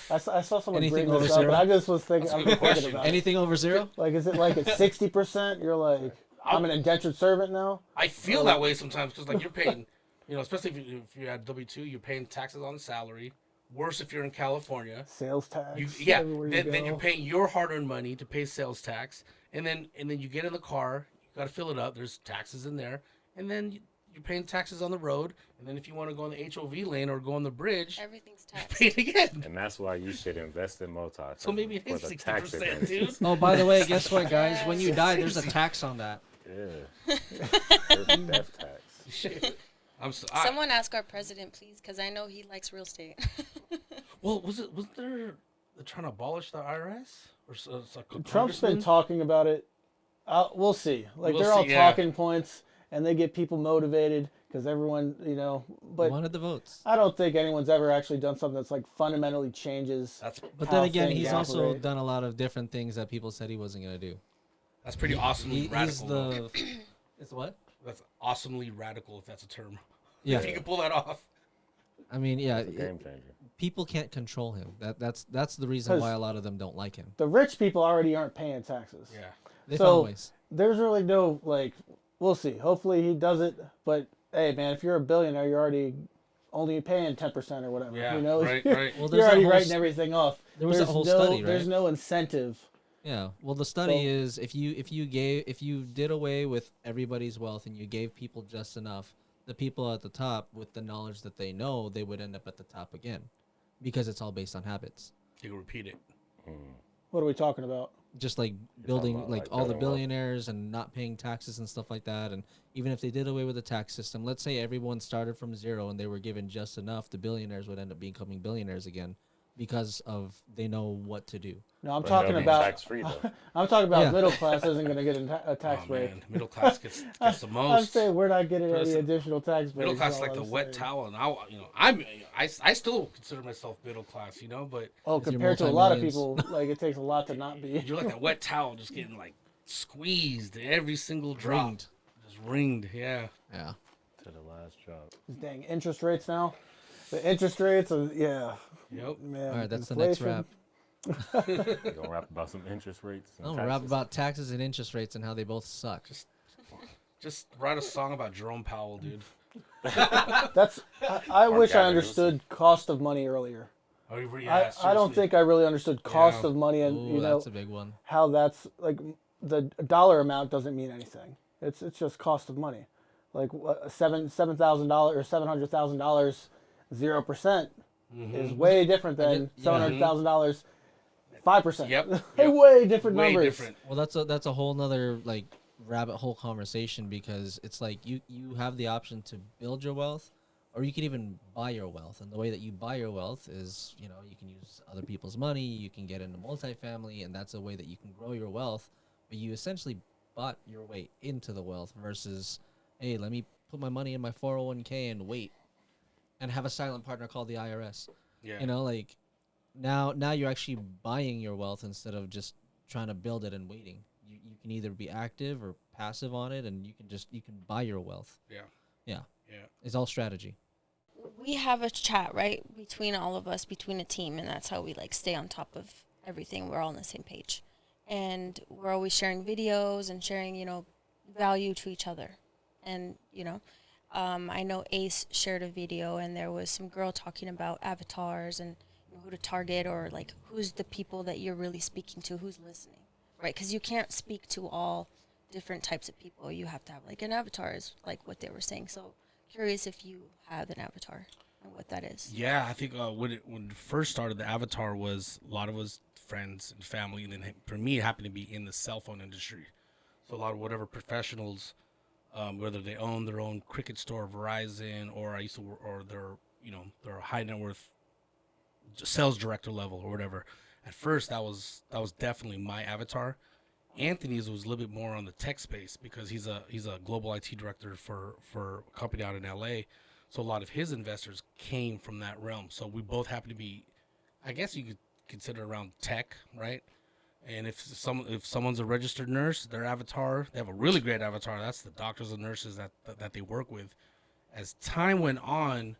I saw someone Anything bring this over up, but zero? I just was thinking. That's a I'm good thinking question. about it. Anything over zero? Like, is it like at 60%? You're like, I'm an indentured servant now. I feel that way sometimes because like you're paying, especially if you had W-2, you're paying taxes on salary. Worse if you're in California. Sales tax. Yeah, everywhere then you you're go. paying your hard-earned money to pay sales tax, and then you get in the car, you got to fill it up. There's taxes in there, and then you're paying taxes on the road, and then if you want to go on the HOV lane or go on the bridge, Everything's you're taxed. paying again. And that's why you should invest in multi. So maybe it for is the 60%, tax dude. advantages. Oh, by the way, guess what, guys? When you Yes. die, there's a tax on that. Yeah. Certain death tax. Shit. Wasn't Someone ask our president, please, because I know he likes real estate. wasn't there they're trying to abolish the IRS or it's like a Trump's been congressman? talking about it. We'll see. Like, We'll they're all see, yeah. talking points, and they get people motivated because everyone, But But wanted the votes. I don't think anyone's ever actually done something that's like fundamentally changes. That's But how then again, things he's also operate. done a lot of different things that people said he wasn't going to do. pretty awesomely He's radical. though. It's what? That's awesomely radical, if that's a term. Yeah. If you can pull that off. I mean, yeah. It's a game changer. People can't control him. That's the reason 'Cause- why a lot of them don't like him. The rich people already aren't paying taxes. Yeah. They So- found ways. There's really no, like, we'll see. Hopefully he does it. But, hey, man, if you're a billionaire, you're already only paying 10% or whatever. Yeah, You know, right. Well, you're that already whole writing everything off. there was that whole study, right? There's no incentive. Yeah. Well, the study So- is if you did away with everybody's wealth and you gave people just enough, the people at the top with the knowledge that they know, they would end up at the top again, because it's all based on habits. You can repeat it. What are we talking about? Just like talking building, about, like like, all the building wealth. billionaires and not paying taxes and stuff like that. And even if they did away with the tax system, let's say everyone started from zero and they were given just enough, the billionaires would end up becoming billionaires again because of they know what to do. No, I'm But talking they'll be about. tax-free, though. I'm talking about Yeah. middle class isn't going to get a tax Oh, break. man. Middle class gets the I'm most. saying we're not getting any Listen, additional tax breaks. Middle class is is all like the I'm wet saying. towel, and I still consider myself middle class, but Oh, If you're compared to a lot of multi-millions. people, like it takes a lot to not be. you're like that wet towel, just getting like squeezed every single drop, Ringed. just ringed. Yeah. Yeah. To the last drop. Dang, interest rates now. The interest rates are Yep. man. All right, that's the next inflation. wrap. We're gonna rap about some interest rates. And I'm gonna rap taxes. about taxes and interest rates and how they both suck. Just write a song about Jerome Powell, dude. That's. I wish I Gavin understood cost of money earlier. Oh, yeah, I don't seriously. think I really understood cost Yeah. of money, and Ooh, you know that's a big one. how that's like the dollar amount doesn't mean anything. It's just cost of money. Like $7,000 or $700,000, 0% is way different than Yeah. $700,000, 5%. Yep. Way different Way numbers. different. Well, that's a whole nother like rabbit hole conversation, because it's like you have the option to build your wealth, or you can even buy your wealth. And the way that you buy your wealth is, you know, you can use other people's money, you can get into multifamily, and that's a way that you can grow your wealth. But you essentially bought your way into the wealth versus, hey, let me put my money in my 401k and wait, and have a silent partner called the IRS. Yeah. You know, like now you're actually buying your wealth instead of just trying to build it and waiting. You can either be active or passive on it, and you can buy your wealth. Yeah. Yeah, Yeah. it's all strategy. We have a chat, right, between all of us, between a team, and that's how we like stay on top of everything. We're all on the same page, and we're always sharing videos and sharing, you know, value to each other. And I know Ace shared a video, and there was some girl talking about avatars and who to target, or like who's the people that you're really speaking to, who's listening, right? Because you can't speak to all different types of people. You have to have like an avatar, is like what they were saying. So curious if you have an avatar and what that is. Yeah, I think when it first started, the avatar was a lot of us friends and family, and then for me, it happened to be in the cell phone industry. So a lot of whatever professionals, whether they own their own Cricket store, Verizon, or they're high net worth sales director level or whatever. At first, that was definitely my avatar. Anthony's was a little bit more on the tech space because he's a global IT director for a company out in LA. So a lot of his investors came from that realm. So we both happen to be, I guess you could consider around tech, right? And if someone's a registered nurse, their avatar, they have a really great avatar. That's the doctors and nurses that they work with. As time went on,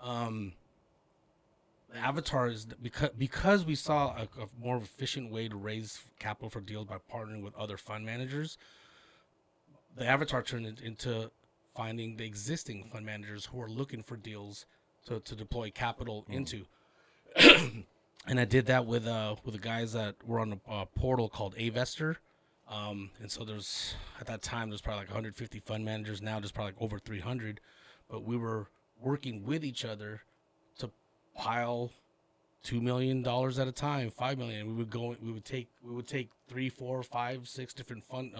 the avatar is because we saw a more efficient way to raise capital for deals by partnering with other fund managers. The avatar turned into finding the existing fund managers who are looking for deals to deploy capital into. And I did that with the guys that were on a portal called Avestor. And so at that time, there's probably like 150 fund managers. Now there's probably like over 300. But we were working with each other to pile $2 million at a time, $5 million. We would take 3, 4, 5, 6 different fund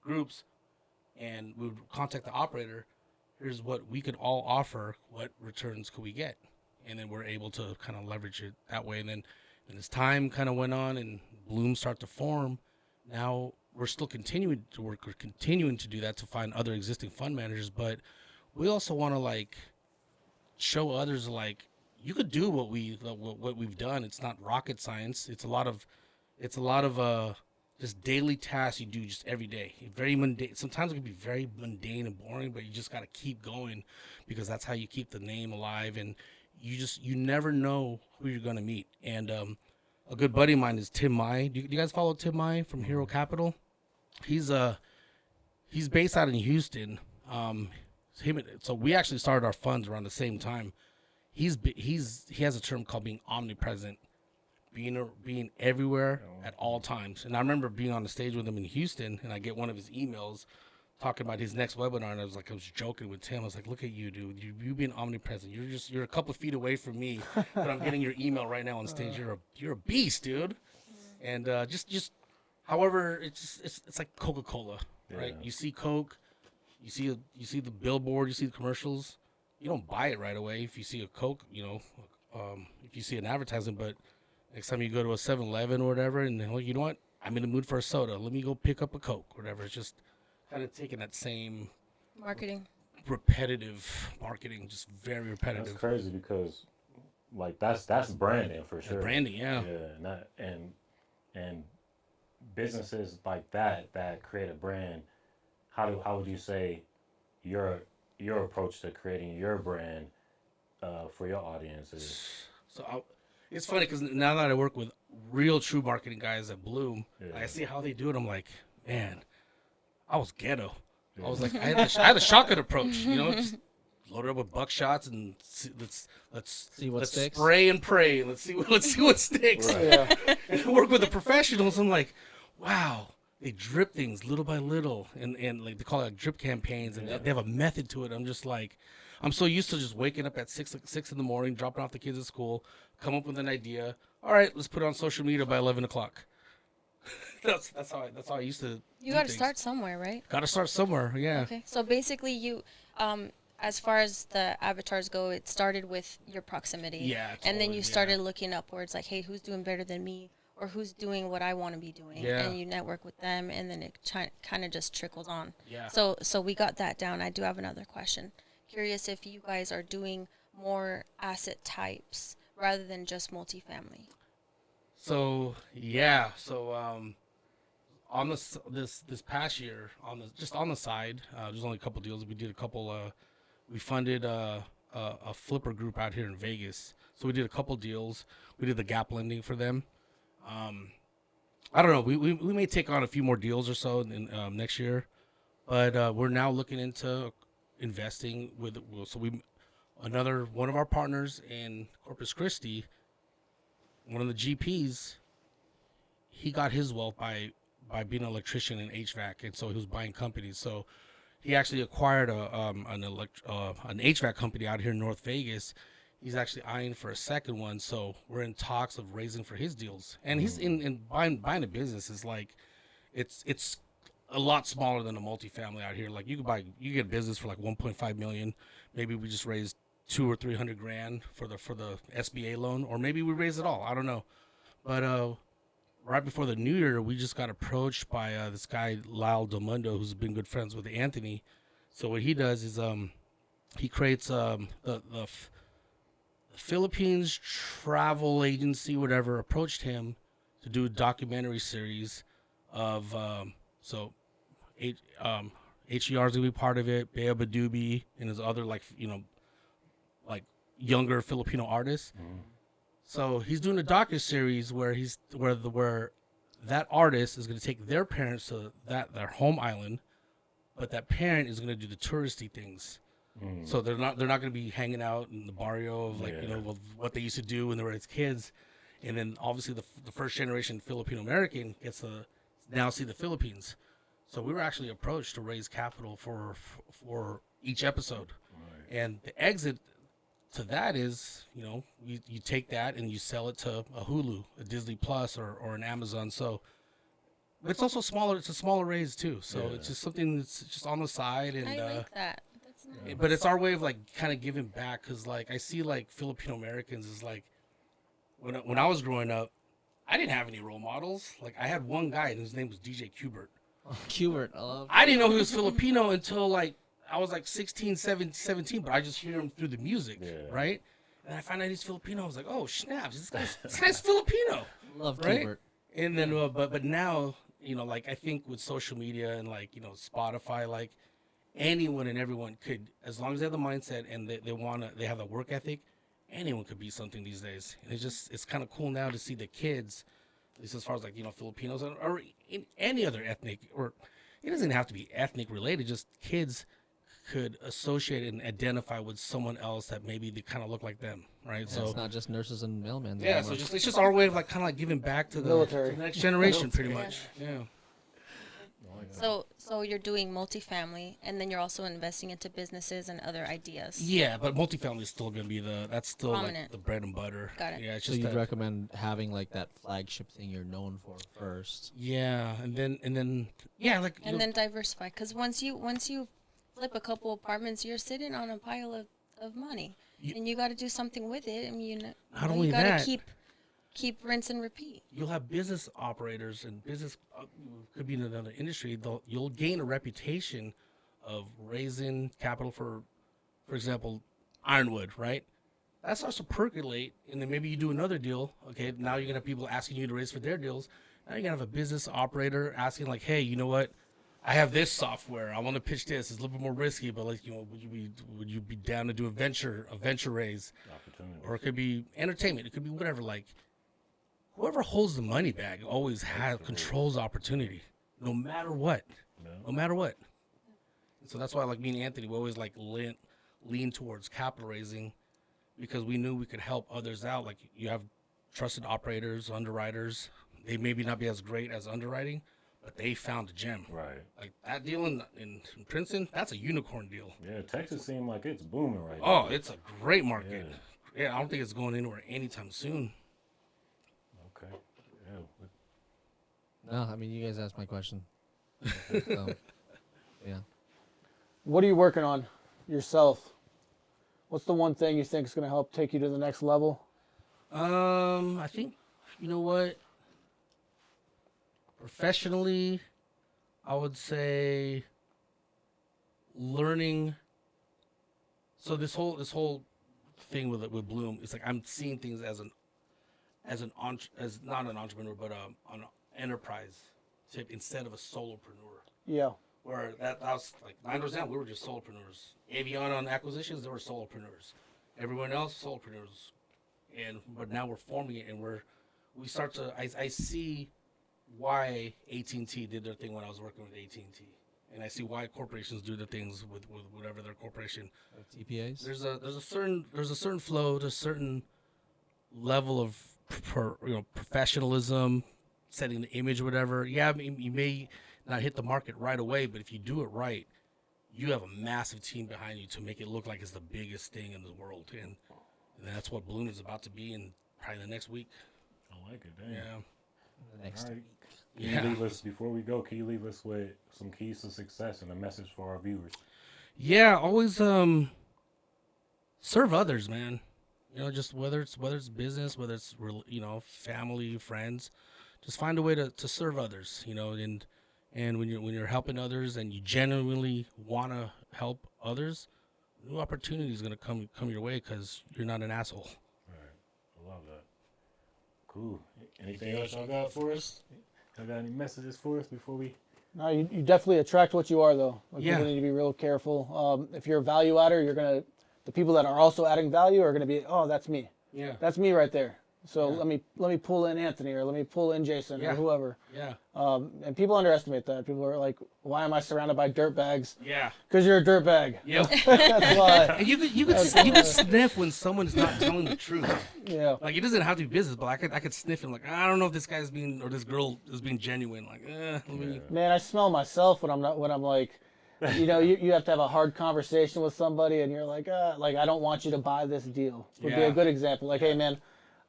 groups, and we would contact the operator. Here's what we could all offer. What returns could we get? And then we're able to kind of leverage it that way. And then as time kind of went on and blooms start to form, now we're still continuing to work. We're continuing to do that to find other existing fund managers. But we also want to like show others like you could do what we've done. It's not rocket science. It's a lot of just daily tasks you do just every day. Very mundane. Sometimes it can be very mundane and boring, but you just got to keep going because that's how you keep the name alive. And you never know who you're going to meet. And a good buddy of mine is Tim Mai. Do you guys follow Tim Mai from Hero Capital? He's based out in Houston. So we actually started our funds around the same time. he has a term called being omnipresent, being everywhere at all times. And I remember being on the stage with him in Houston, and I get one of his emails talking about his next webinar, and I was joking with Tim. I was like, look at you, dude. You being omnipresent. You're a couple of feet away from me, but I'm getting your email right now on stage. You're a beast, dude. And just however, it's like Coca-Cola, right? You see Coke, you see the billboard, you see the commercials. You don't buy it right away if you see a Coke, if you see an advertisement, but next time you go to a 7-Eleven or whatever, and they're like, you know what? I'm in the mood for a soda. Let me go pick up a Coke or whatever. It's just kind of taking that same Marketing. repetitive marketing, just very repetitive. That's crazy because, like, that's branding for sure. Branding, yeah. Yeah, and businesses like that create a brand. How would you say your approach to creating your brand for your audience is? So it's funny because now that I work with real true marketing guys at Bloom, I see how they do it. I'm like, man, I was ghetto. I was like, I had a shotgun approach, just load it up with buckshots and let's See what sticks. Spray and pray and let's see what sticks. Right. Yeah. And work with the professionals. I'm like, wow, they drip things little by little, and like they call it like drip campaigns, and they have a method to it. I'm just like, I'm so used to just waking up at 6 in the morning, dropping off the kids at school, come up with an idea. All right, let's put it on social media by 11 o'clock. that's how I used to. You got to start somewhere, right? Got to start somewhere, yeah. Okay. So basically, you, as far as the avatars go, it started with your proximity. Yeah, And then totally, you started looking upwards, like, hey, who's doing better than me, or who's doing what I want to be doing, Yeah. and you network with them, and then it kind of just trickles on. Yeah. So we got that down. I do have another question. Curious if you guys are doing more asset types rather than just multifamily. So yeah, on this past year, on the side, there's only a couple deals. We did a couple. We funded a flipper group out here in Vegas. So we did a couple deals. We did the gap lending for them. I don't know. We may take on a few more deals or so in next year, but we're now looking into investing with. So one of our partners in Corpus Christi, one of the GPs, he got his wealth by being an electrician in HVAC, and so he was buying companies. So he actually acquired an HVAC company out here in North Vegas. He's actually eyeing for a second one, so we're in talks of raising for his deals. And he's in buying a business is like, it's a lot smaller than a multifamily out here. Like you get a business for like 1.5 million. Maybe we just raised $200,000 or $300,000 for the SBA loan, or maybe we raise it all. I don't know. But right before the new year, we just got approached by this guy Lyle Delmundo, who's been good friends with Anthony. So what he does is he creates the Philippines travel agency, whatever, approached him to do a documentary series of HER's gonna be part of it, Bea Badubi and his other like younger Filipino artists. So he's doing a docu-series where where that artist is going to take their parents to their home island, but that parent is going to do the touristy things. So they're not going to be hanging out in the barrio of of what they used to do when they were as kids, and then obviously the first generation Filipino American gets to now see the Philippines. So we were actually approached to raise capital for each episode, and the exit to that is, you take that and you sell it to a Hulu, a Disney Plus, or an Amazon. So but it's also smaller. It's a smaller raise too. So it's just something that's just on the side. And I like that. That's nice. but it's our way of like kind of giving back, because like I see like Filipino Americans is like when I was growing up, I didn't have any role models. Like I had one guy and his name was DJ Qbert. Qbert, I love. I didn't know he was Filipino until like I was like 16, 17, but I just hear him through the music, right? And I find out he's Filipino. I was like, oh, snaps, this guy's Filipino. Love right? Qbert. And then, but now, like I think with social media and like, Spotify, like anyone and everyone could, as long as they have the mindset and they have the work ethic, anyone could be something these days. And it's kind of cool now to see the kids, at least as far as like, Filipinos or in any other ethnic, or it doesn't have to be ethnic related, just kids could associate and identify with someone else that maybe they kind of look like them, right? Yeah, So it's not just nurses and mailmen. yeah, anymore. so it's just our way of like kind of like giving back to the Military. next generation, pretty much. Yeah. So you're doing multifamily, and then you're also investing into businesses and other ideas. Yeah, but multifamily is still gonna be that's still like Prominent. the bread and butter. Got it. Yeah, it's So just you'd that. recommend having like that flagship thing you're known for first. Yeah, and then yeah, like And then diversify, because once you flip a couple apartments, you're sitting on a pile of money, and you got to do something with it. I mean, Not only you got to that- keep rinse and repeat. you'll have business operators and business could be in another industry. You'll gain a reputation of raising capital for example, ironwood, right? That starts to percolate, and then maybe you do another deal. Okay, now you're gonna have people asking you to raise for their deals. Now you're gonna have a business operator asking like, hey, you know what? I have this software. I want to pitch this. It's a little bit more risky, but like, you know, would you be down to do a venture raise? Opportunity. Or it could be entertainment. It could be whatever. Like, whoever holds the money bag always controls opportunity, no matter what. Yeah. No matter what. So that's why, like me and Anthony, we always like lean towards capital raising, because we knew we could help others out. Like, you have trusted operators, underwriters. They maybe not be as great as underwriting, but they found a gem. Right. Like that deal in Princeton, that's a unicorn deal. Yeah, Texas seemed like it's booming right Oh, now. it's a great market. Yeah, I don't think it's going anywhere anytime soon. Okay. Yeah. No, I mean you guys asked my question. So, yeah. What are you working on yourself? What's the one thing you think is going to help take you to the next level? I think, you know what? Professionally, I would say learning. So this whole thing with Bloom, it's like I'm seeing things as not an entrepreneur, but an enterprise tip instead of a solopreneur. Yeah. Where that was like 9 years down, we were just solopreneurs. Avion on acquisitions, they were solopreneurs. Everyone else, solopreneurs. But now we're forming it, and we start to. I see why AT&T did their thing when I was working with AT&T, and I see why corporations do their things with whatever their corporation. TPAs. There's a certain flow, there's a certain level of professionalism, setting the image, whatever. Yeah, I mean, you may not hit the market right away, but if you do it right, you have a massive team behind you to make it look like it's the biggest thing in the world, and that's what Bloom is about to be in probably the next week. I like it. Damn. Yeah. The next All right. week. Can you leave us, before we go, can you leave us with some keys to success and a message for our viewers? Yeah, always serve others, man. You know, just whether it's business, whether it's family, friends, just find a way to serve others. You know, and when you're helping others and you genuinely want to help others, new opportunity is gonna come your way because you're not an asshole. All right. I love that. Cool. Anything else y'all got for us? Y'all got any messages for us before we? No, you definitely attract what you are, though. Like, Yeah. You need to be real careful. If you're a value adder, the people that are also adding value are gonna be, oh, that's me. Yeah. That's me right there. So Yeah. let me pull in Anthony, or let me pull in Jason, Yeah. or whoever. Yeah. And people underestimate that. People are like, why am I surrounded by dirtbags? Yeah. Because you're a dirtbag. Yep. That's why. And you could sniff when someone's not telling the truth. Yeah. Like, it doesn't have to be business, but I could sniff him. Like, I don't know if this guy's being, or this girl is being genuine. Like, let me. Man, I smell myself when I'm like, you have to have a hard conversation with somebody, and you're like I don't want you to buy this deal. Would be Yeah. a good example. Like, hey man,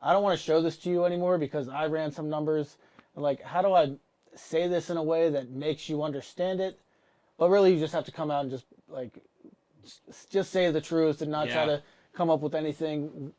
I don't want to show this to you anymore because I ran some numbers. And like, how do I say this in a way that makes you understand it? But really, you just have to come out and just say the truth and not try Yeah. to come up with anything,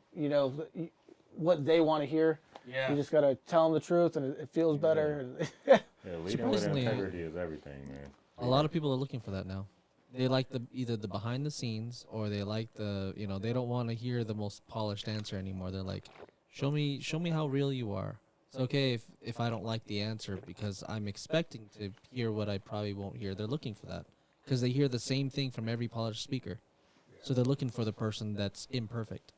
what they want to hear. Yeah. You just got to tell them the truth, and it feels better. Yeah, leading with Surprisingly, integrity is everything, man. A lot of people are looking for that now. They like either the behind the scenes, or they like they don't want to hear the most polished answer anymore. They're like, show me how real you are. It's okay if I don't like the answer because I'm expecting to hear what I probably won't hear. They're looking for that because they hear the same thing from every polished speaker. So they're looking for the person that's imperfect.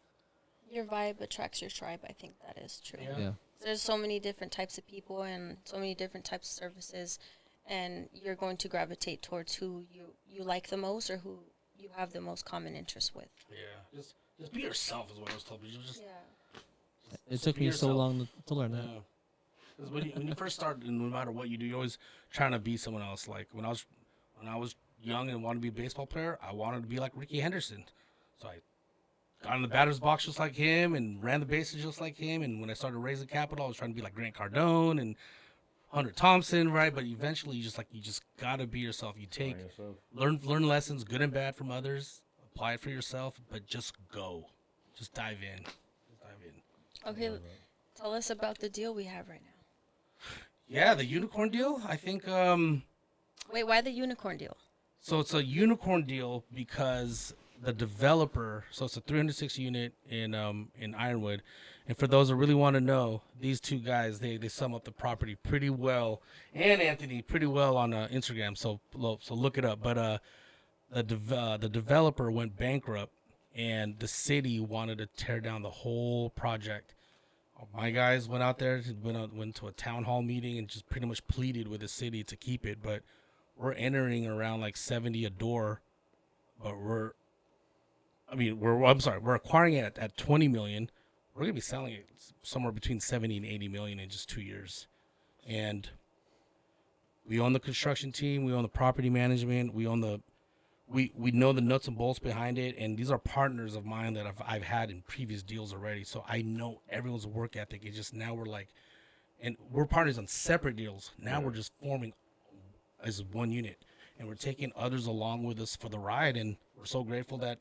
Your vibe attracts your tribe. I think that is true. Yeah. There's so many different types of people and so many different types of services, and you're going to gravitate towards who you like the most, or who you have the most common interest with. Yeah, just be yourself is what I was told. Just It took be me so yourself. long to learn that. Yeah. 'Cause when you first start, no matter what you do, you're always trying to be someone else. Like when I was young and wanted to be a baseball player, I wanted to be like Ricky Henderson. So I got in the batter's box just like him and ran the bases just like him. And when I started raising capital, I was trying to be like Grant Cardone and Hunter Thompson, right? But eventually, you just gotta be yourself. You take Find yourself. learn lessons, good and bad, from others. Apply it for yourself, but just go, just dive in, Okay, tell us about the deal we have right now. Yeah, the unicorn deal. I think Wait, why the unicorn deal? so. It's a unicorn deal because the developer. So it's a 306 unit in Ironwood, and for those that really want to know, these two guys they sum up the property pretty well, and Anthony pretty well on Instagram. So look it up. But the developer went bankrupt, and the city wanted to tear down the whole project. My guys went out there, went to a town hall meeting, and just pretty much pleaded with the city to keep it. But we're entering around like 70 a door, but we're acquiring it at 20 million. We're gonna be selling it somewhere between 70 and 80 million in just 2 years, and we own the construction team, we own the property management, we own the we know the nuts and bolts behind it, and these are partners of mine that I've had in previous deals already. So I know everyone's work ethic. It's just now we're partners on separate deals. Now we're just forming as one unit, and we're taking others along with us for the ride. And we're so grateful that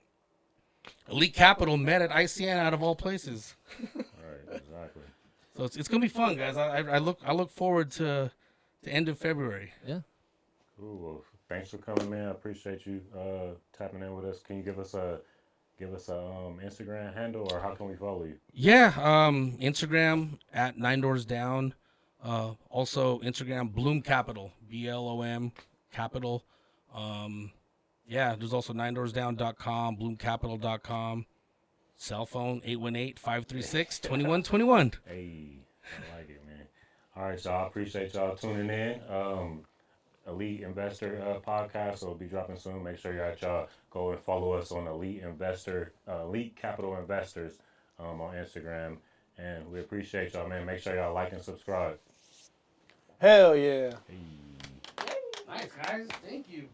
Elite Capital met at ICN out of all places. Right, exactly. So it's gonna be fun, guys. I look forward to the end of February. Yeah. Cool. Well, thanks for coming, man. I appreciate you tapping in with us. Can you give us a Instagram handle, or how can we follow you? Yeah, Instagram at 9 Doors Down. Also Instagram Bloom Capital, BLOM Capital. Yeah, there's also 9doorsdown.com, bloomcapital.com. Cell phone 818-536-2121. Hey, I like it, man. All right, y'all. I appreciate y'all tuning in. Elite Investor podcast will be dropping soon. Make sure y'all go and follow us on Elite Capital Investors on Instagram. And we appreciate y'all, man. Make sure y'all like and subscribe. Hell yeah. Hey. Nice, guys. Thank you.